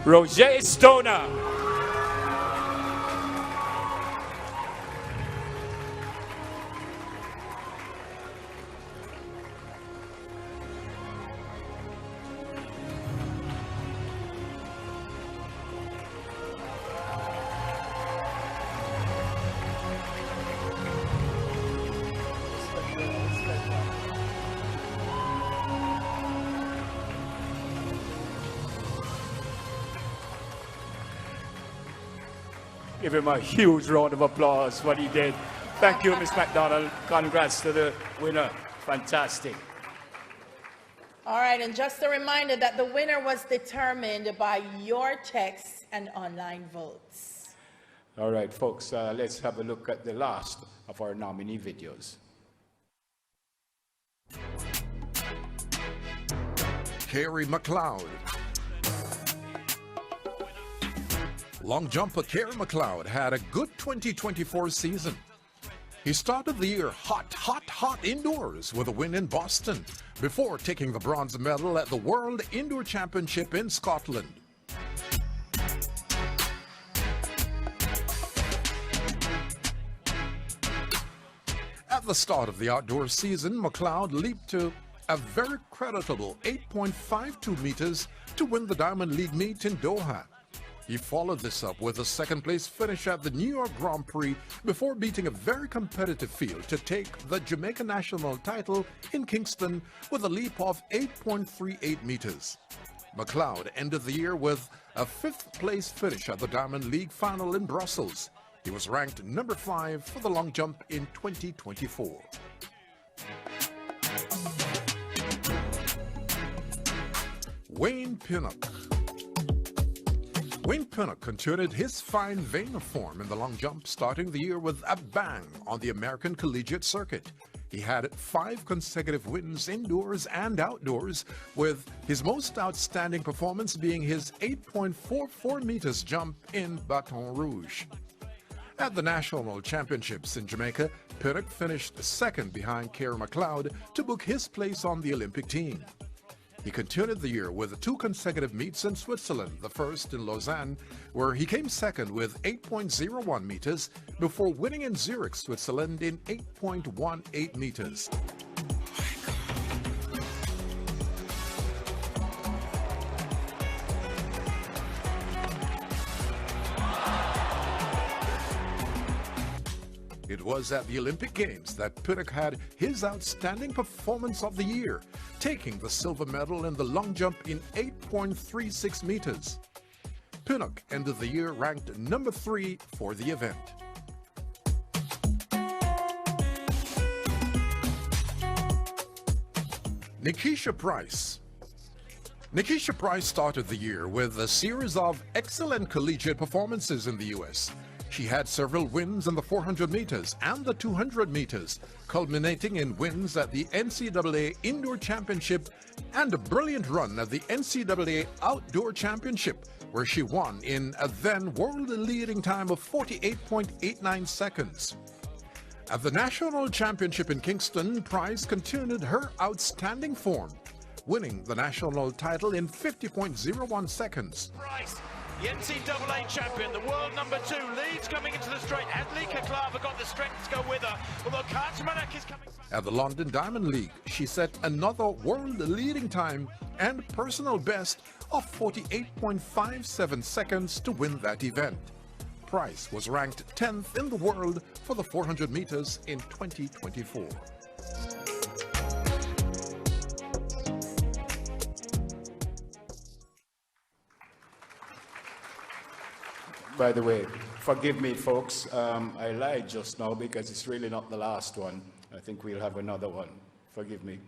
Roger Stoner. Give him a huge round of applause for what he did. Thank you, Miss McDonald. Congrats to the winner. Fantastic. All right, and just a reminder that the winner was determined by your texts and online votes. All right, folks, let's have a look at the last of our nominee videos. Kerry McLeod. Long jumper Kerry McLeod had a good 2024 season. He started the year hot indoors with a win in Boston before taking the bronze medal at the World Indoor Championship in Scotland. At the start of the outdoor season, McLeod leaped to a very creditable 8.52 meters to win the Diamond League meet in Doha. He followed this up with a second-place finish at the New York Grand Prix before beating a very competitive field to take the Jamaica national title in Kingston with a leap of 8.38 meters. McLeod ended the year with a fifth-place finish at the Diamond League final in Brussels. He was ranked number 5 for the long jump in 2024. Wayne Pinnock. Wayne Pinnock continued his fine vein of form in the long jump, starting the year with a bang on the American collegiate circuit. He had 5 consecutive wins indoors and outdoors, with his most outstanding performance being his 8.44 meters jump in Baton Rouge. At the National Championships in Jamaica, Pinnock finished second behind Kerry McLeod to book his place on the Olympic team. He continued the year with 2 consecutive meets in Switzerland, the first in Lausanne, where he came second with 8.01 meters before winning in Zurich, Switzerland in 8.18 meters. It was at the Olympic Games that Pinnock had his outstanding performance of the year, taking the silver medal in the long jump in 8.36 meters. Pinnock ended the year ranked number 3 for the event. Nikisha Price. Nikisha Price started the year with a series of excellent collegiate performances in the U.S. She had several wins in the 400 meters and the 200 meters, culminating in wins at the NCAA Indoor Championship and a brilliant run at the NCAA Outdoor Championship, where she won in a then world-leading time of 48.89 seconds. At the National Championship in Kingston, Price continued her outstanding form, winning the national title in 50.01 seconds. Price, the NCAA champion, the world number 2, leads coming into the straight. Has Lee Kaklava got the strength to go with her? Although Kaczmarek is coming back. At the London Diamond League, she set another world-leading time and personal best of 48.57 seconds to win that event. Price was ranked 10th in the world for the 400 meters in 2024. By the way, forgive me, folks. I lied just now because it's really not the last one. I think we'll have another one. Forgive me.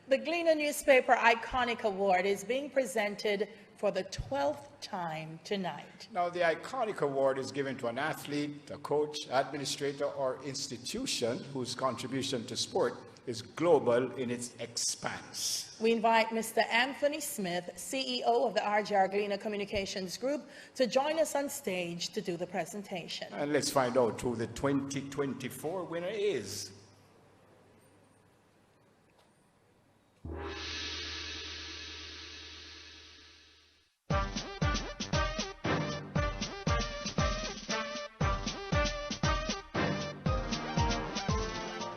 The Gleaner Newspaper Iconic Award is being presented for the 12th time tonight. Now, the Iconic Award is given to an athlete, a coach, administrator, or institution whose contribution to sport is global in its expanse. We invite Mr. Anthony Smith, CEO of the RJRGLEANER Communications Group, to join us on stage to do the presentation. And let's find out who the 2024 winner is.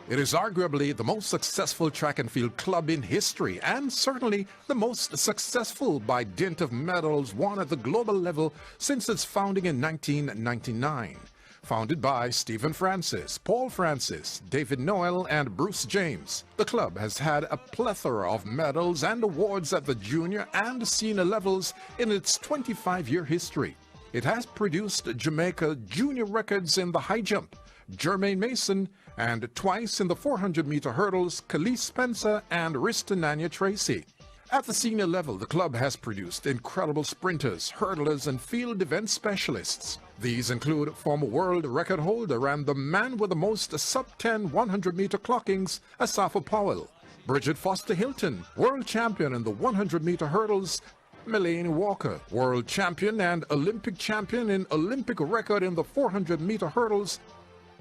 It is arguably the most successful track and field club in history, and certainly the most successful by dint of medals won at the global level since its founding in 1999. Founded by Stephen Francis, Paul Francis, David Noel, and Bruce James, the club has had a plethora of medals and awards at the junior and senior levels in its 25-year history. It has produced Jamaica junior records in the high jump, Jermaine Mason, and twice in the 400-meter hurdles, Khalees Spencer and Ristananya Tracy. At the senior level, the club has produced incredible sprinters, hurdlers, and field event specialists. These include former world record holder and the man with the most sub-10 100-meter clockings, Asafo Powell, Bridget Foster Hilton, world champion in the 100-meter hurdles, Melaine Walker, world champion and Olympic champion in Olympic record in the 400-meter hurdles,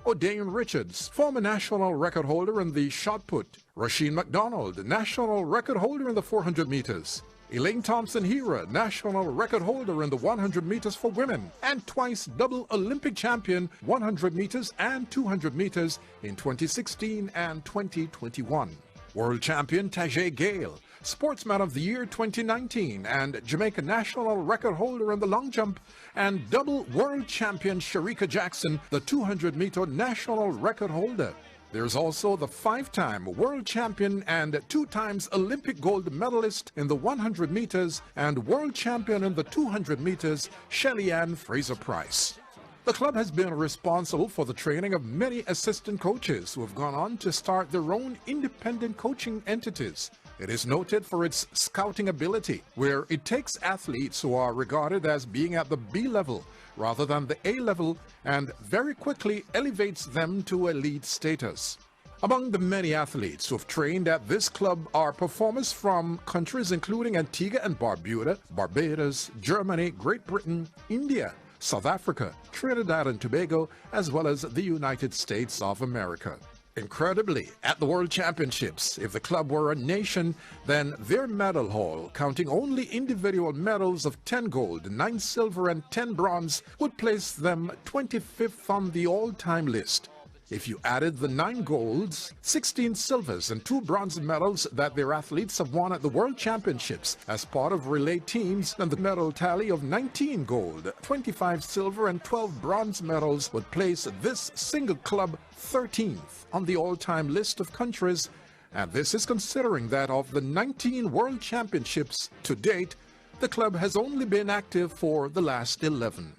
O'Dane Richards, former national record holder in the shot put, Rasheen McDonald, national record holder in the 400 meters, Elaine Thompson-Hera, national record holder in the 100 meters for women, and twice double Olympic champion 100 meters and 200 meters in 2016 and 2021. World champion Tajay Gale, Sportsman of the Year 2019 and Jamaica national record holder in the long jump, and double world champion Sharika Jackson, the 200-meter national record holder. There's also the 5-time world champion and 2 times Olympic gold medalist in the 100 meters and world champion in the 200 meters, Shelly Ann Fraser-Price. The club has been responsible for the training of many assistant coaches who have gone on to start their own independent coaching entities. It is noted for its scouting ability, where it takes athletes who are regarded as being at the B level rather than the A level and very quickly elevates them to elite status. Among the many athletes who have trained at this club are performers from countries including Antigua and Barbuda, Barbados, Germany, Great Britain, India, South Africa, Trinidad and Tobago, as well as the United States of America. Incredibly, at the World Championships, if the club were a nation, then their medal haul, counting only individual medals of 10 gold, 9 silver and 10 bronze, would place them 25th on the all-time list. If you added the 9 golds, 16 silvers and 2 bronze medals that their athletes have won at the World Championships as part of relay teams, then the medal tally of 19 gold, 25 silver and 12 bronze medals would place this single club 13th on the all-time list of countries, and this is considering that of the 19 World Championships to date, the club has only been active for the last 11.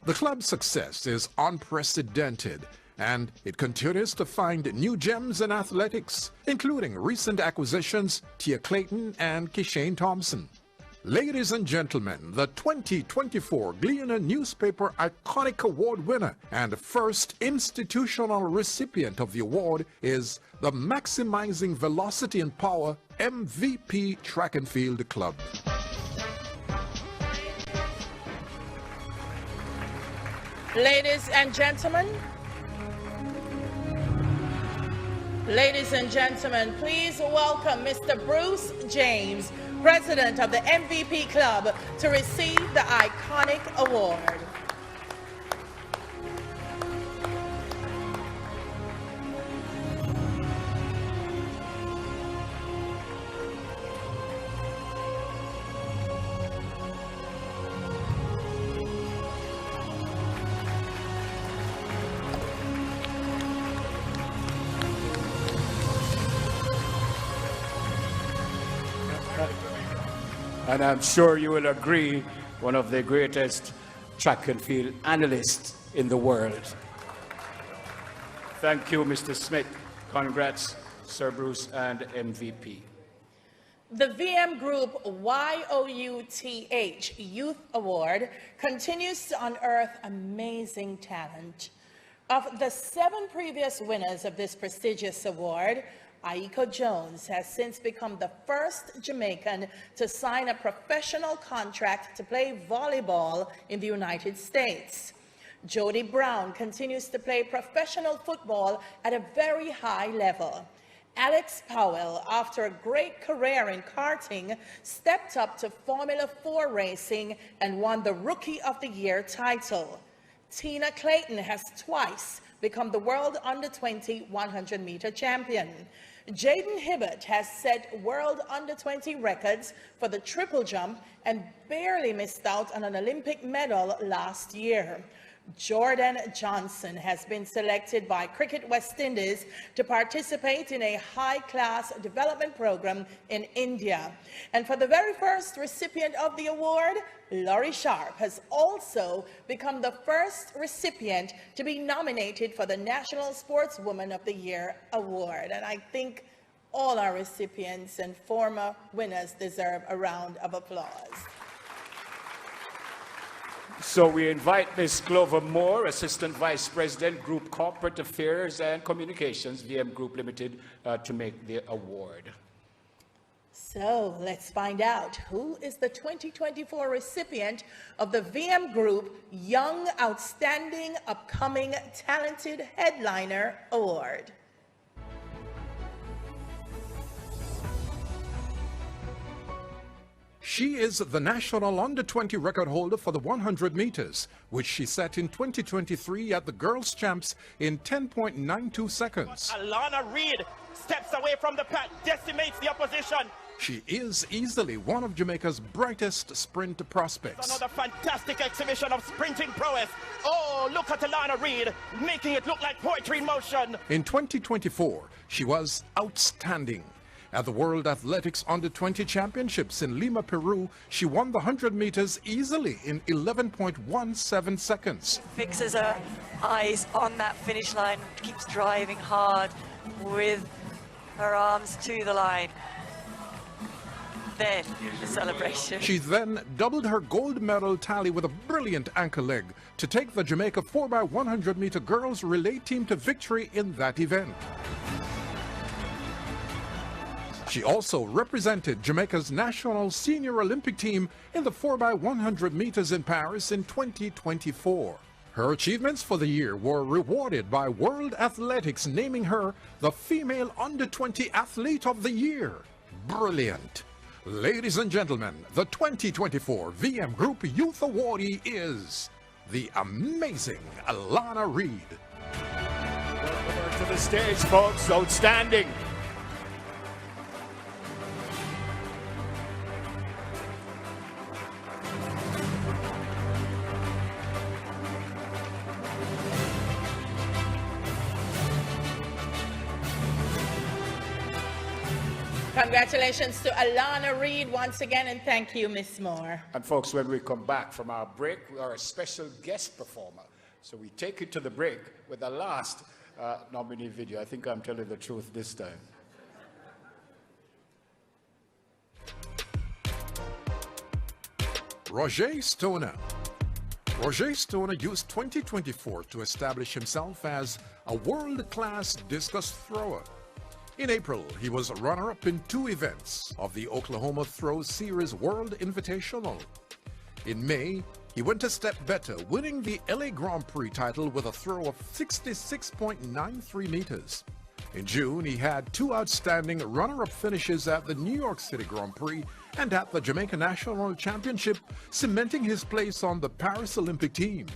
The club's success is unprecedented, and it continues to find new gems in athletics, including recent acquisitions Tia Clayton and Kishane Thompson. Ladies and gentlemen, the 2024 Gleaner Newspaper Iconic Award winner and first institutional recipient of the award is the Maximizing Velocity and Power MVP Track and Field Club. Ladies and gentlemen, please welcome Mr. Bruce James, President of the MVP Club, to receive the Iconic Award. and I'm sure you will agree, one of the greatest track and field analysts in the world. Thank you, Mr. Smith. Congrats, Sir Bruce and MVP. The VM Group YOUTH Youth Award continues to unearth amazing talent. Of the 7 previous winners of this prestigious award, Aiko Jones has since become the first Jamaican to sign a professional contract to play volleyball in the United States. Jody Brown continues to play professional football at a very high level. Alex Powell, after a great career in karting, stepped up to Formula 4 racing and won the Rookie of the Year title. Tina Clayton has twice become the world under-20 100-meter champion. Jaden Hibbert has set world under-20 records for the triple jump and barely missed out on an Olympic medal last year. Jordan Johnson has been selected by Cricket West Indies to participate in a high-class development program in India. And for the very first recipient of the award, Laurie Sharp has also become the first recipient to be nominated for the National Sportswoman of the Year award. And I think all our recipients and former winners deserve a round of applause. So we invite Ms. Clover Moore, Assistant Vice President, Group Corporate Affairs and Communications, VM Group Limited, to make the award. So let's find out who is the 2024 recipient of the VM Group Young Outstanding Upcoming Talented Headliner Award. She is the national under-20 record holder for the 100 meters, which she set in 2023 at the Girls' Champs in 10.92 seconds. Alana Reid steps away from the pack, decimates the opposition. She is easily one of Jamaica's brightest sprint prospects. Another fantastic exhibition of sprinting prowess. Oh, look at Alana Reid, making it look like poetry in motion. In 2024, she was outstanding. At the World Athletics Under-20 Championships in Lima, Peru, she won the 100 meters easily in 11.17 seconds. Fixes her eyes on that finish line, keeps driving hard with her arms to the line. Then the celebration. She then doubled her gold medal tally with a brilliant anchor leg to take the Jamaica 4x100 meter girls relay team to victory in that event. She also represented Jamaica's national senior Olympic team in the 4x100 meters in Paris in 2024. Her achievements for the year were rewarded by World Athletics naming her the Female Under-20 Athlete of the Year. Brilliant! Ladies and gentlemen, the 2024 VM Group Youth Awardee is the amazing Alana Reid. Welcome her to the stage, folks. Outstanding. Congratulations to Alana Reid once again, and thank you, Miss Moore. And folks, when we come back from our break, we are a special guest performer. So we take it to the break with the last nominee video. I think I'm telling the truth this time. Roger Stoner. Roger Stoner used 2024 to establish himself as a world-class discus thrower. In April, he was a runner-up in 2 events of the Oklahoma Throw Series World Invitational. In May, he went a step better, winning the LA Grand Prix title with a throw of 66.93 meters. In June, he had 2 outstanding runner-up finishes at the New York City Grand Prix and at the Jamaica National Championship, cementing his place on the Paris Olympic team.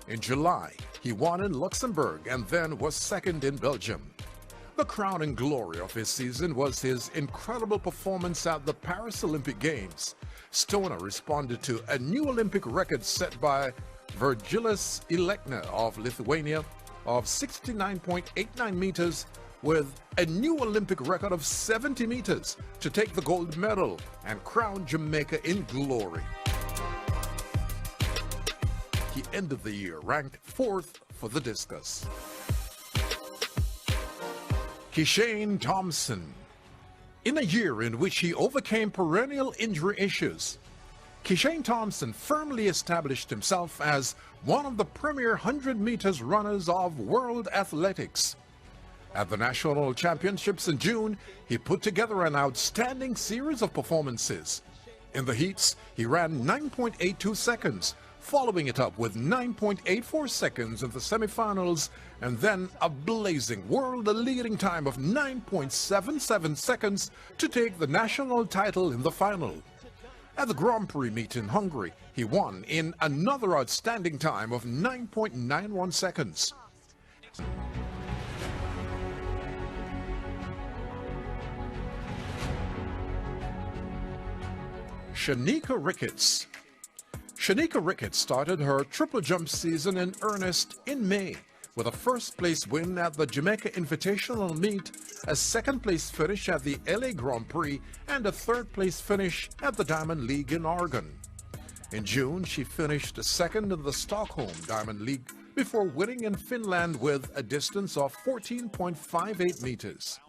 In July, he won in Luxembourg and then was second in Belgium. The crowning glory of his season was his incredible performance at the Paris Olympic Games. Stoner responded to a new Olympic record set by Virgilis Ilekna of Lithuania of 69.89 meters with a new Olympic record of 70 meters to take the gold medal and crown Jamaica in glory. He ended the year ranked 4th for the discus. Kishane Thompson. In a year in which he overcame perennial injury issues, Kishane Thompson firmly established himself as one of the premier 100 meters runners of world athletics. At the National Championships in June, he put together an outstanding series of performances. In the heats, he ran 9.82 seconds, following it up with 9.84 seconds in the semifinals, and then a blazing world-leading time of 9.77 seconds to take the national title in the final. At the Grand Prix meet in Hungary, he won in another outstanding time of 9.91 seconds. Shanika Ricketts. Shanika Ricketts started her triple jump season in earnest in May with a first-place win at the Jamaica Invitational Meet, a second-place finish at the LA Grand Prix, and a third-place finish at the Diamond League in Oregon. In June, she finished second in the Stockholm Diamond League before winning in Finland with a distance of 14.58 meters.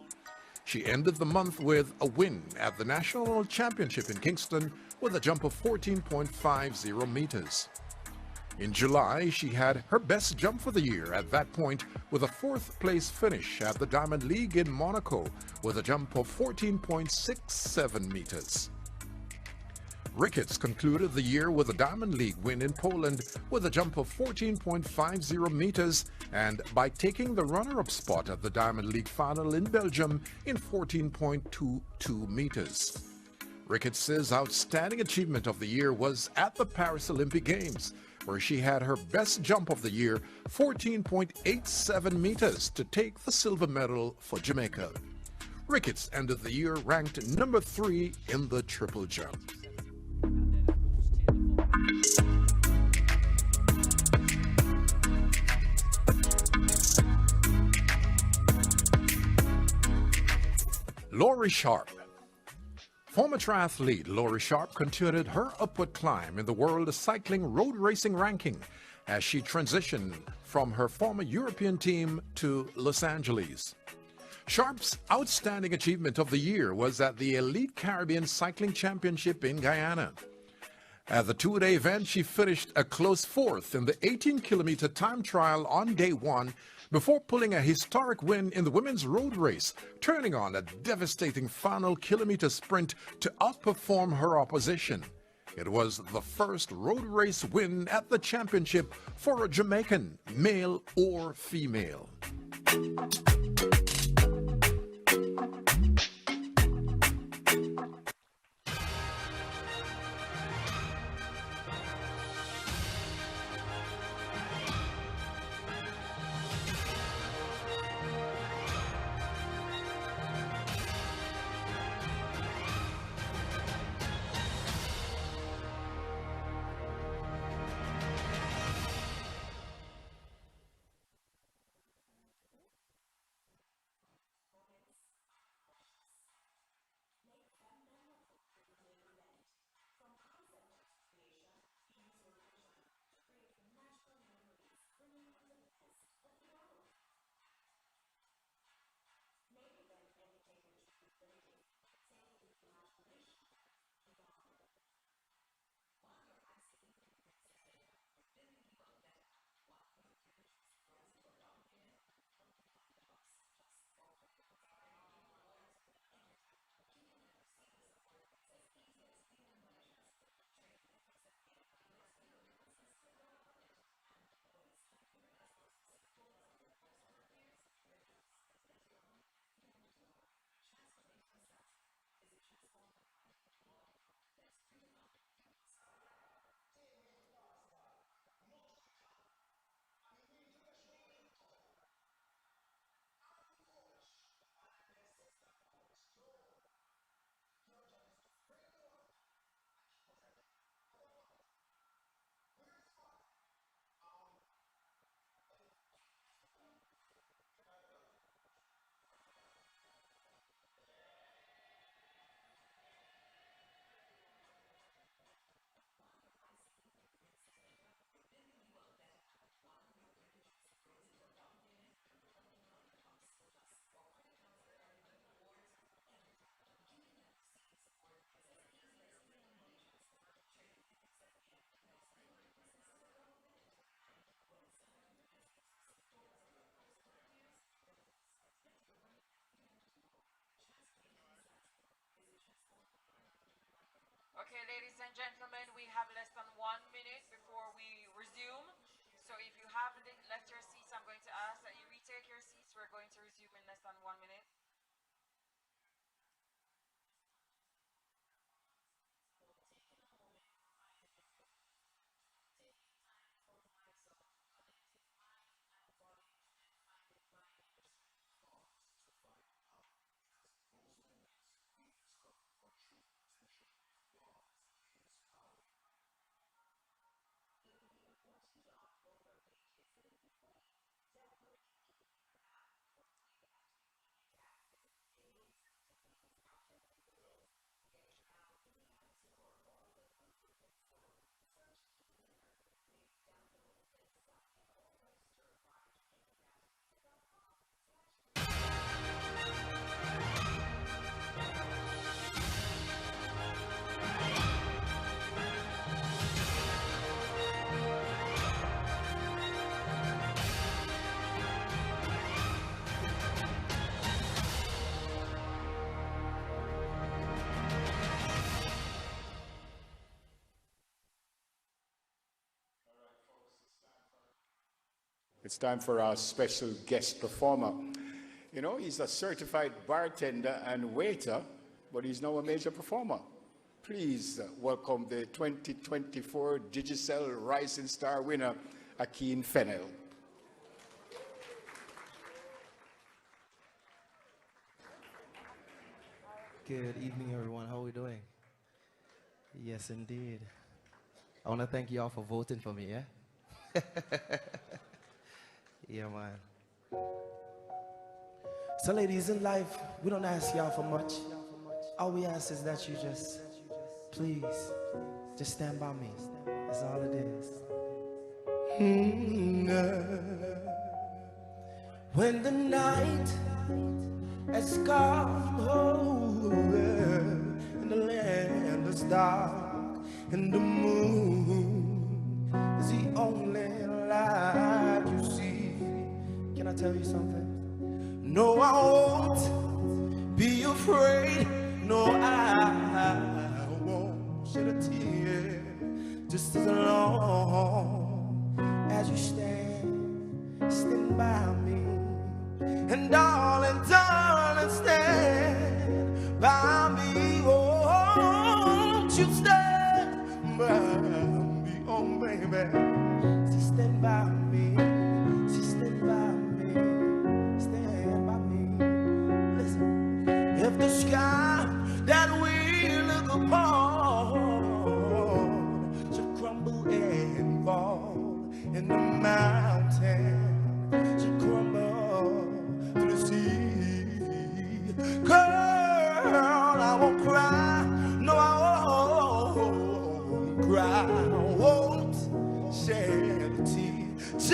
She ended the month with a win at the National Championship in Kingston with a jump of 14.50 meters. In July, she had her best jump for the year at that point with a fourth-place finish at the Diamond League in Monaco with a jump of 14.67 meters. Ricketts concluded the year with a Diamond League win in Poland with a jump of 14.50 meters and by taking the runner-up spot at the Diamond League final in Belgium in 14.22 meters. Ricketts' outstanding achievement of the year was at the Paris Olympic Games, where she had her best jump of the year, 14.87 meters, to take the silver medal for Jamaica. Ricketts ended the year ranked number 3 in the triple jump. Laurie Sharp. Former triathlete Laurie Sharp continued her upward climb in the World Cycling Road Racing ranking as she transitioned from her former European team to Los Angeles. Sharp's outstanding achievement of the year was at the Elite Caribbean Cycling Championship in Guyana. At the two-day event, she finished a close 4th in the 18-kilometer time trial on day 1 before pulling a historic win in the women's road race, turning on a devastating final kilometer sprint to outperform her opposition. It was the first road race win at the championship for a Jamaican, male or female. ladies and gentlemen, we have less than 1 minute before we resume. So if you haven't left your seats, I'm going to ask that you retake your seats. We're going to resume in less than 1 minute. It's time for our special guest performer. You know, he's a certified bartender and waiter, but he's now a major performer. Please welcome the 2024 Digicel Rising Star winner, Akeem Fennell. Good evening, everyone. How are we doing? Yes, indeed. I want to thank you all for voting for me, yeah? Yeah, man. So, ladies, in life, we don't ask y'all for much. All we ask is that you just, please, just stand by me. That's all it is. When the night has come over and the land is dark and the moon is the only light you see. Can I tell you something? No, I won't be afraid. No, I won't shed a tear. Just as long as you stand by me. And darling, darling, stand by me. Won't you stand by me? Oh, baby, see, stand by me. See, stand by me. Stand by me. Listen, if the sky that we look upon should crumble and fall, and the mountain should crumble to the sea, girl, I won't cry. No, I won't cry. I won't shed a tear. Just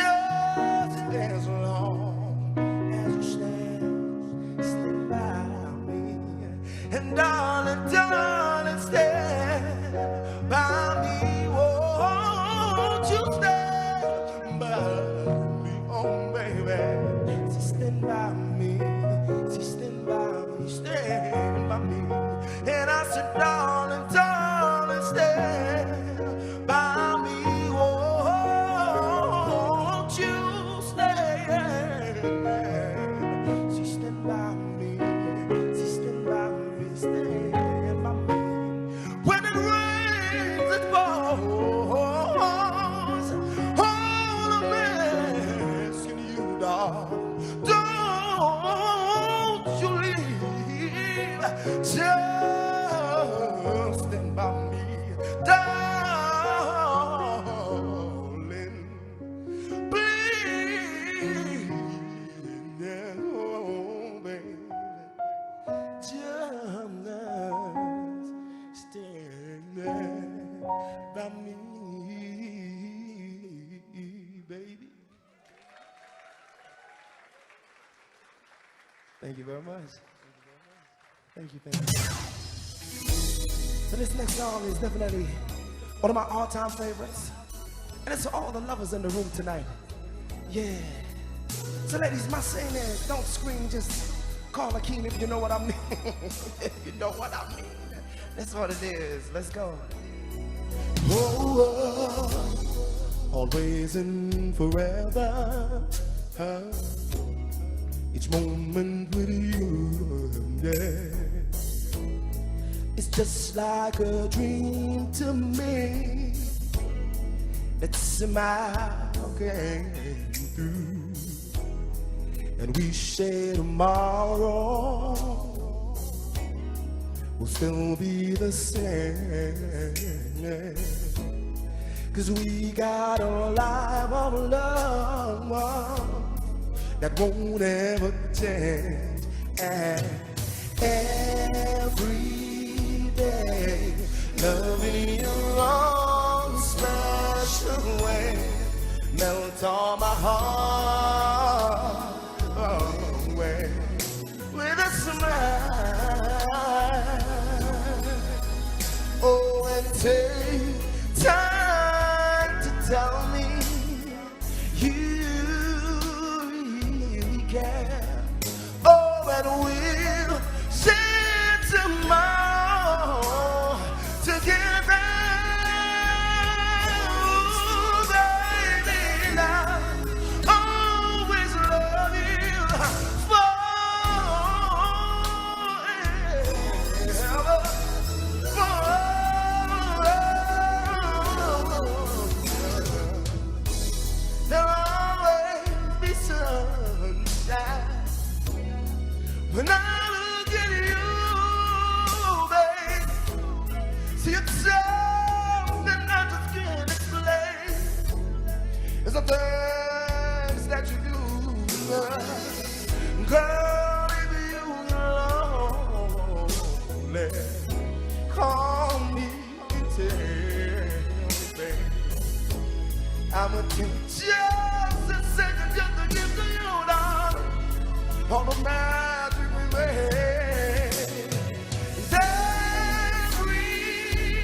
as long as you stand by me. And darling, darling, stand by me. Won't you stand by me? Oh, baby, see, stand by me. See, stand by me. Stand by me. And I said, darling, darling, stand by me. Won't you stand? See, stand by me. See, stand by me. Stand by me. When it rains, it falls. All I'm asking you, darling, don't you leave. Just stand by me, darling. Please, yeah, oh, baby, just stand by me, baby. Thank you very much. Thank you, thank you. So this next song is definitely one of my all-time favorites. And it's for all the lovers in the room tonight. Yeah. So ladies, my saying is, don't scream, just call Akeem if you know what I mean. If you know what I mean. That's what it is. Let's go. Always and forever, each moment with you, yeah. It's just like a dream to me that somehow came through, and we say tomorrow will still be the same. 'Cause we got a life of love that won't ever change. And every day, loving your own special way, melt all my heart away with a smile. Oh, and take time to tell me you really care. Oh, and we'll share tomorrow together. Ooh, baby, I'll always love you forever. There'll always be sunshine when I look at you, babe. See, it's something I just can't explain. It's the things that you do, girl. If you lonely, call me and tell me, I'm a just a second just to give to you, darling, all the magic we made. Every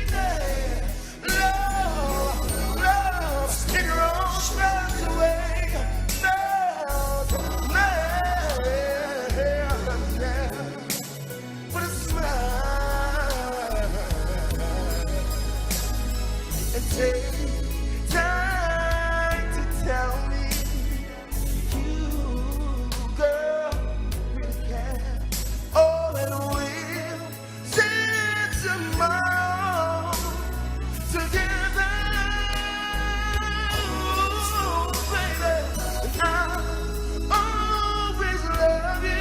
day, love, in your own special way, with a smile, and take time to tell me you, girl, really care. Oh, and we'll share tomorrow together, baby. And I'll always love you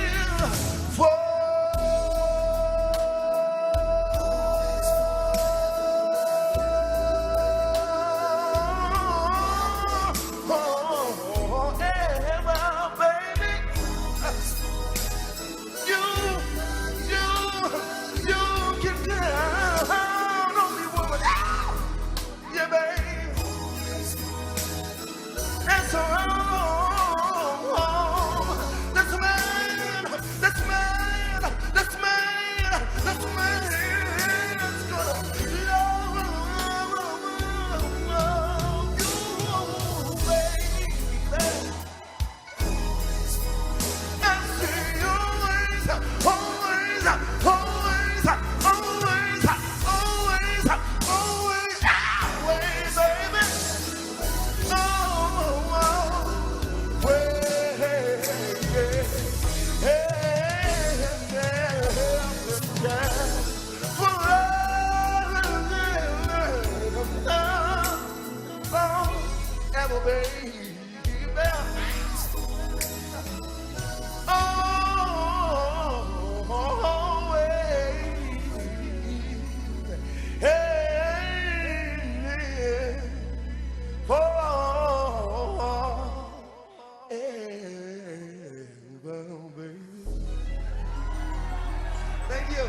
Thank you.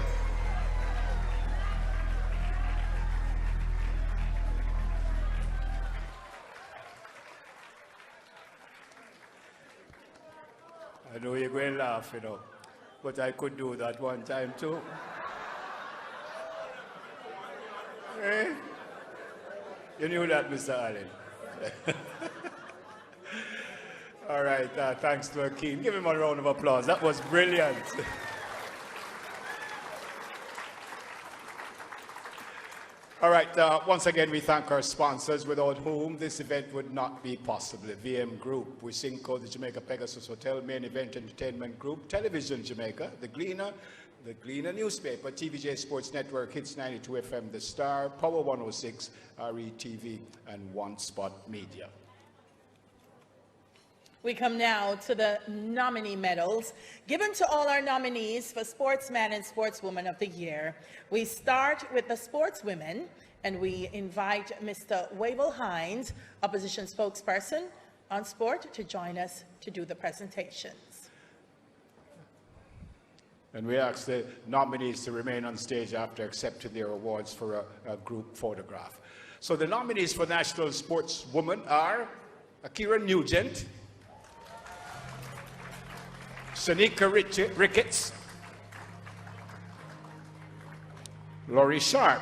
I know you're going to laugh, you know, but I could do that one time too. Eh? You knew that, Mr. Allen. All right, thanks to Akeem. Give him a round of applause. That was brilliant. All right, once again, we thank our sponsors, without whom this event would not be possible. The VM Group, Wisynco, the Jamaica Pegasus Hotel, Main Event Entertainment Group, Television Jamaica, the Gleaner newspaper, TVJ Sports Network, Hits 92 FM, The Star, Power 106, RETV, and One Spot Media. We come now to the nominee medals given to all our nominees for Sportsman and Sportswoman of the Year. We start with the Sportswomen, and we invite Mr. Wavell Hines, opposition spokesperson on sport, to join us to do the presentations. And we ask the nominees to remain on stage after accepting their awards for a group photograph. So the nominees for National Sportswoman are Akira Nugent, Shanika Ricketts, Laurie Sharp,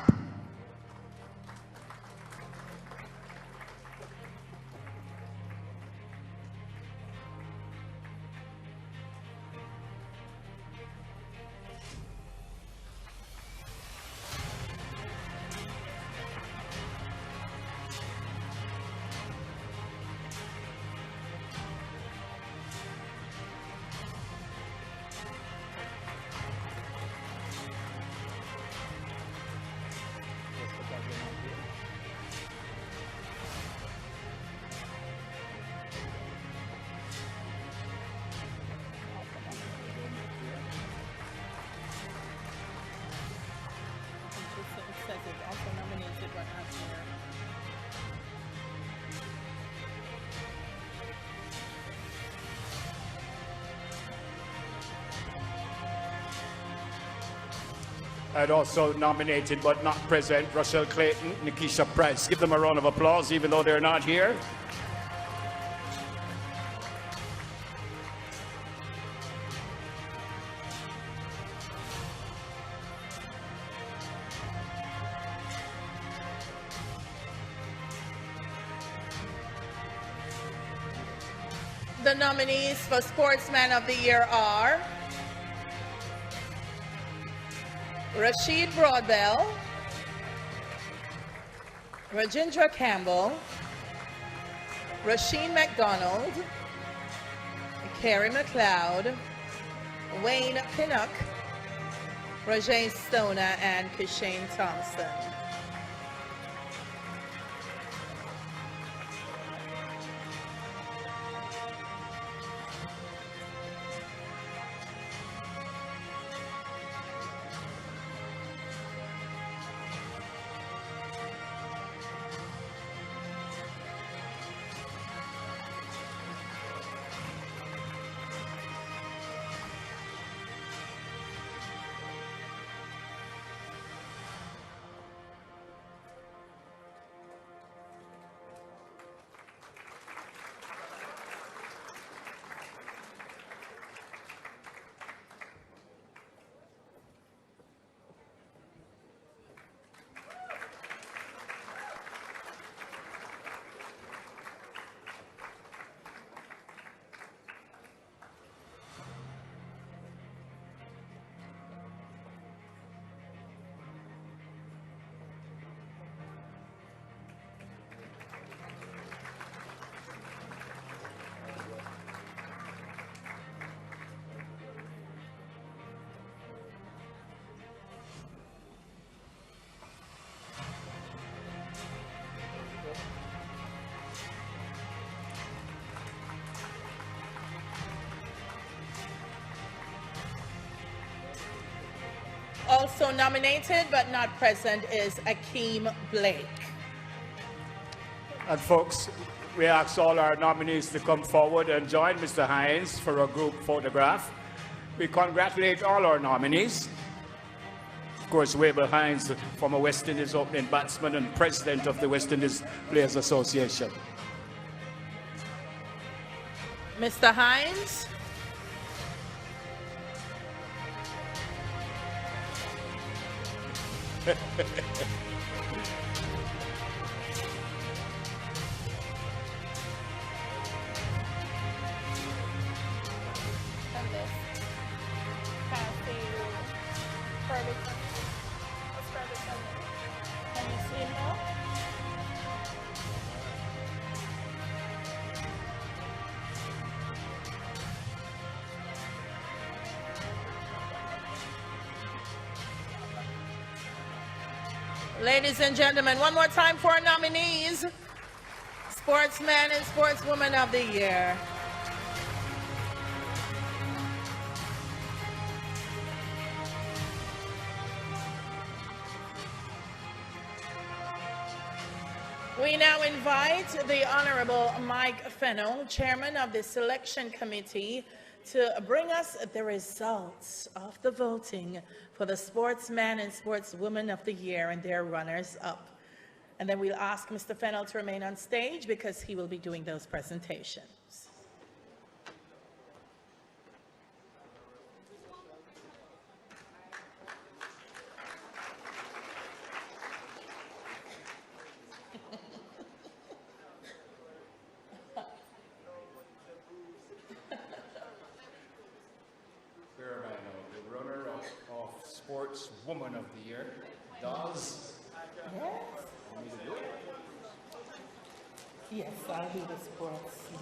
and also nominated but not present, Rochelle Clayton, Nikisha Price. Give them a round of applause, even though they're not here. The nominees for Sportsman of the Year are Rashid Broadbell, Rajindra Campbell, Rasheen McDonald, Carrie McLeod, Wayne Pinnock, Rajay Stoner, and Kishane Thompson. Also nominated but not present is Akeem Blake. And folks, we ask all our nominees to come forward and join Mr. Hines for a group photograph. We congratulate all our nominees. Of course, Wavell Hines, former West Indies opening batsman and president of the West Indies Players Association. Mr. Hines. Can you see? Ladies and gentlemen, one more time for our nominees. Sportsman and Sportswoman of the Year. We now invite the Honorable Mike Fennell, Chairman of the Selection Committee, to bring us the results of the voting for the Sportsman and Sportswoman of the Year and their runners-up. And then we'll ask Mr. Fennell to remain on stage because he will be doing those presentations. The runner-up of Sportswoman of the Year does. Yes, I'll be the Sportsman.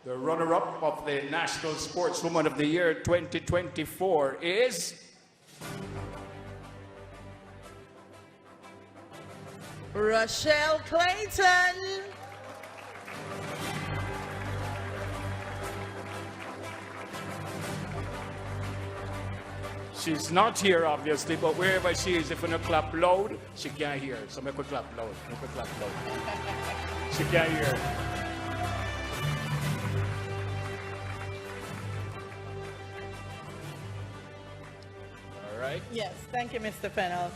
The runner-up of the National Sportswoman of the Year 2024 is Rochelle Clayton. She's not here, obviously, but wherever she is, if we don't clap loud, she can't hear. So make her clap loud. Make her clap loud. She can't hear. All right. Yes, thank you, Mr. Fennell.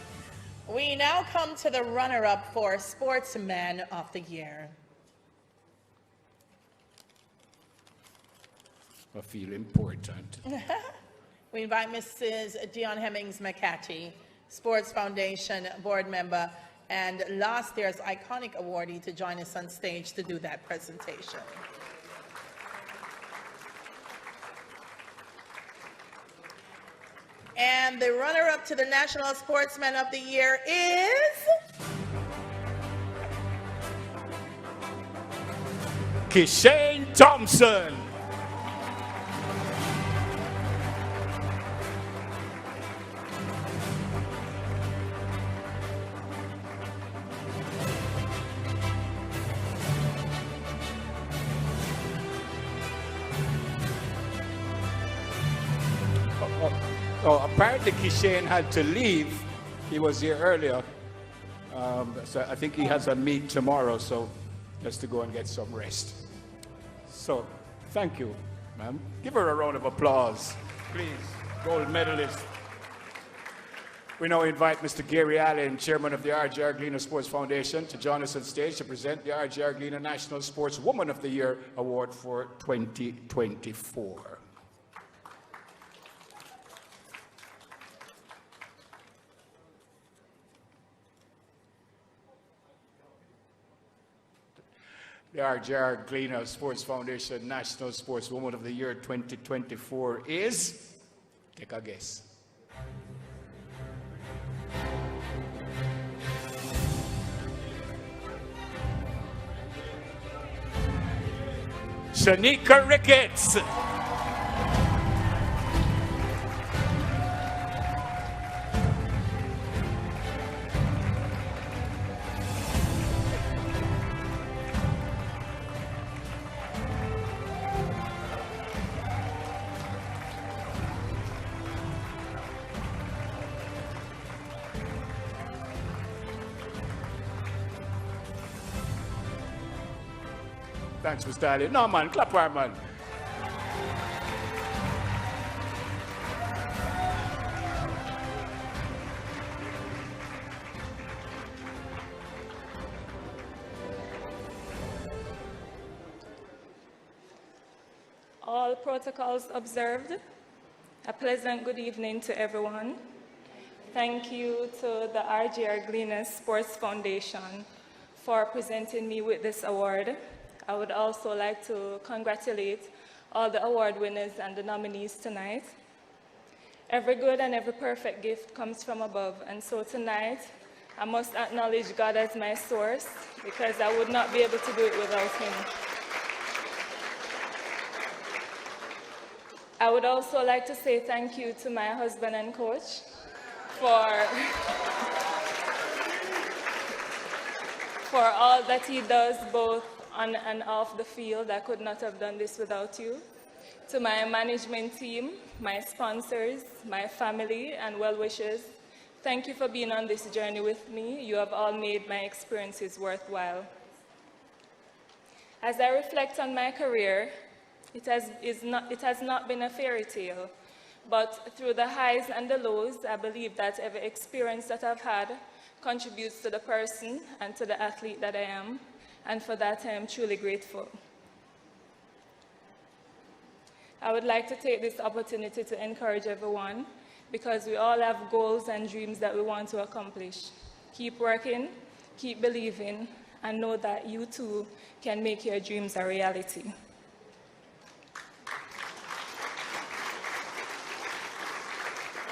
We now come to the runner-up for Sportsman of the Year. I feel important. We invite Mrs. Dion Hemmings McCatty, Sports Foundation board member and last year's iconic awardee, to join us on stage to do that presentation. And the runner-up to the National Sportsman of the Year is Kishane Thompson. Oh, apparently Kishane had to leave. He was here earlier. So I think he has a meet tomorrow, so just to go and get some rest. So, thank you, ma'am. Give her a round of applause, please. Gold medalist. We now invite Mr. Gary Allen, Chairman of the RJRGLEANER Sports Foundation, to join us on stage to present the RJRGLEANER National Sportswoman of the Year Award for 2024. The RJRGLEANER Sports Foundation National Sportswoman of the Year 2024 is, take a guess. Shanika Ricketts. Thanks, Mr. Ali. No, man, clap for her, man. All protocols observed. A pleasant good evening to everyone. Thank you to the RJRGLEANER Sports Foundation for presenting me with this award. I would also like to congratulate all the award winners and the nominees tonight. Every good and every perfect gift comes from above, and so tonight I must acknowledge God as my source, because I would not be able to do it without him. I would also like to say thank you to my husband and coach for all that he does both on and off the field. I could not have done this without you. To my management team, my sponsors, my family, and well-wishers, thank you for being on this journey with me. You have all made my experiences worthwhile. As I reflect on my career, it has not been a fairy tale, but through the highs and the lows, I believe that every experience that I've had contributes to the person and to the athlete that I am, and for that I am truly grateful. I would like to take this opportunity to encourage everyone, because we all have goals and dreams that we want to accomplish. Keep working, keep believing, and know that you too can make your dreams a reality.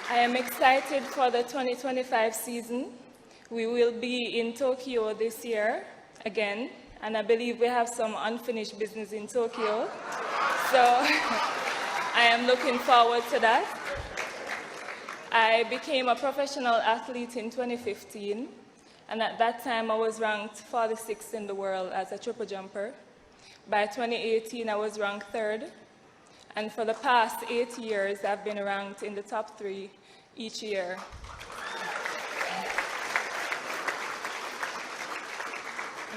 I am excited for the 2025 season. We will be in Tokyo this year again, and I believe we have some unfinished business in Tokyo. So I am looking forward to that. I became a professional athlete in 2015, and at that time I was ranked 46th in the world as a triple jumper. By 2018 I was ranked 3rd, and for the past 8 years I've been ranked in the top 3 each year.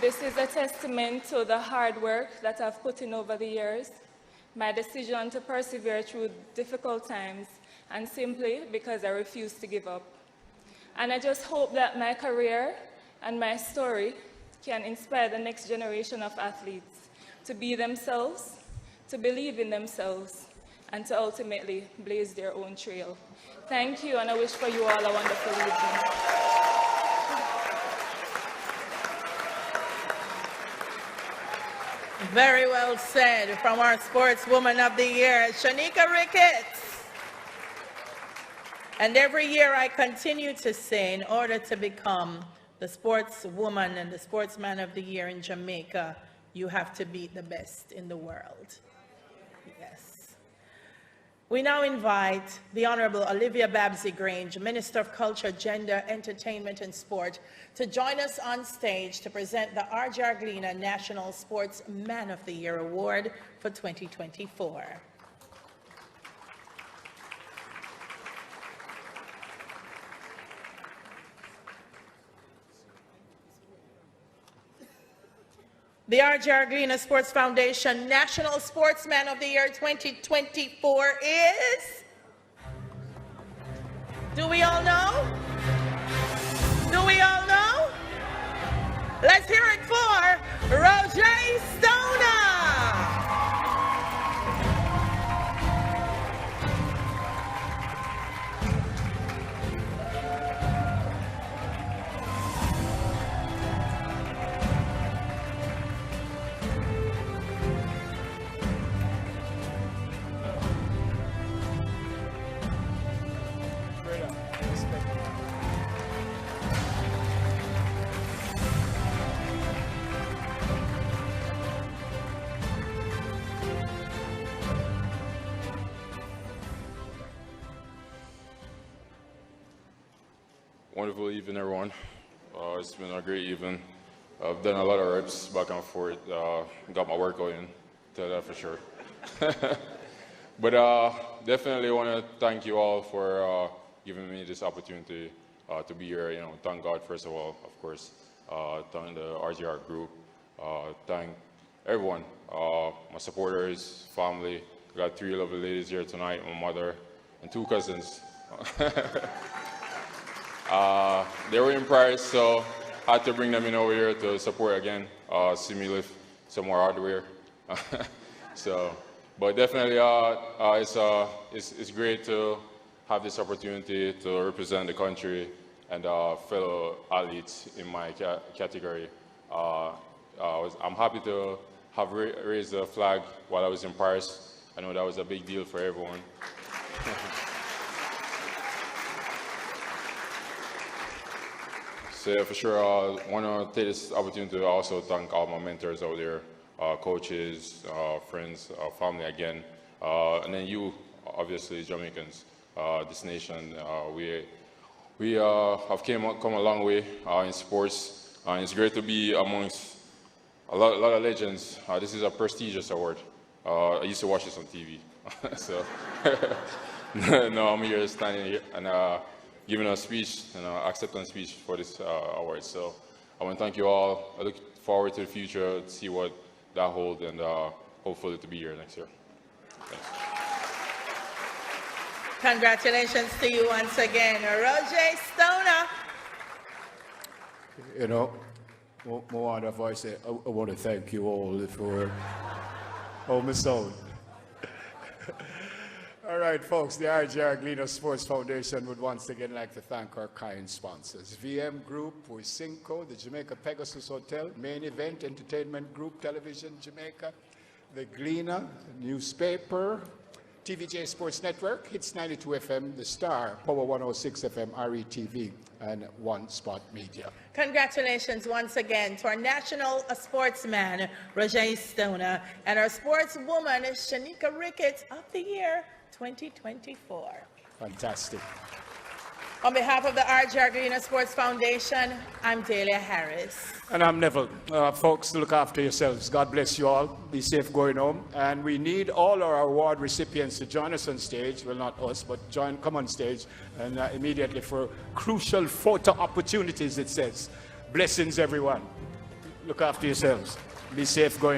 This is a testament to the hard work that I've put in over the years, my decision to persevere through difficult times, and simply because I refuse to give up. And I just hope that my career and my story can inspire the next generation of athletes to be themselves, to believe in themselves, and to ultimately blaze their own trail. Thank you, and I wish for you all a wonderful evening. Very well said from our Sportswoman of the Year, Shanika Ricketts. And every year I continue to say, in order to become the Sportswoman and the Sportsman of the Year in Jamaica, you have to beat the best in the world. Yes. We now invite the Honorable Olivia Babsy-Grange, Minister of Culture, Gender, Entertainment and Sport, to join us on stage to present the RJRGLEANER National Sportsman of the Year Award for 2024. The RJRGLEANER Sports Foundation National Sportsman of the Year 2024 is... Do we all know? Do we all know? Let's hear it for Roger Stoner! Wonderful evening, everyone. It's been a great evening. I've done a lot of reps back and forth. Got my workout in, tell that for sure. But definitely want to thank you all for giving me this opportunity to be here. You know, thank God first of all, of course. Thank the RJR group. Thank everyone, my supporters, family. I got 3 lovely ladies here tonight, my mother and 2 cousins. They were in Paris, so I had to bring them in over here to support again, see me lift some more hardware. So, but definitely, it's great to have this opportunity to represent the country and fellow athletes in my category. I'm happy to have raised the flag while I was in Paris. I know that was a big deal for everyone. So yeah, for sure, I want to take this opportunity to also thank all my mentors out there, coaches, friends, family again, and then you, obviously Jamaicans, this nation. We have come a long way in sports. It's great to be amongst a lot of legends. This is a prestigious award. I used to watch this on TV. So now I'm here standing here and giving a speech, acceptance speech for this award. So I want to thank you all. I look forward to the future to see what that holds and hopefully to be here next year. Thanks. Congratulations to you once again, Roger Stoner. You know, I want to thank you all for my sound. All right, folks, the RJRGLEANER Sports Foundation would once again like to thank our kind sponsors. VM Group, Puisinco, the Jamaica Pegasus Hotel, Main Event Entertainment Group, Television Jamaica, the Gleaner newspaper, TVJ Sports Network, Hits 92 FM, The Star, Power 106 FM, RETV, and One Spot Media. Congratulations once again to our national sportsman, Roger Stoner, and our sportswoman, Shanika Ricketts, of the year 2024. Fantastic. On behalf of the RJRGLEANER Sports Foundation, I'm Delia Harris. And I'm Neville. Folks, look after yourselves. God bless you all. Be safe going home. And we need all our award recipients to join us on stage. Well, not us, but come on stage and immediately for crucial photo opportunities, it says. Blessings, everyone. Look after yourselves. Be safe going home.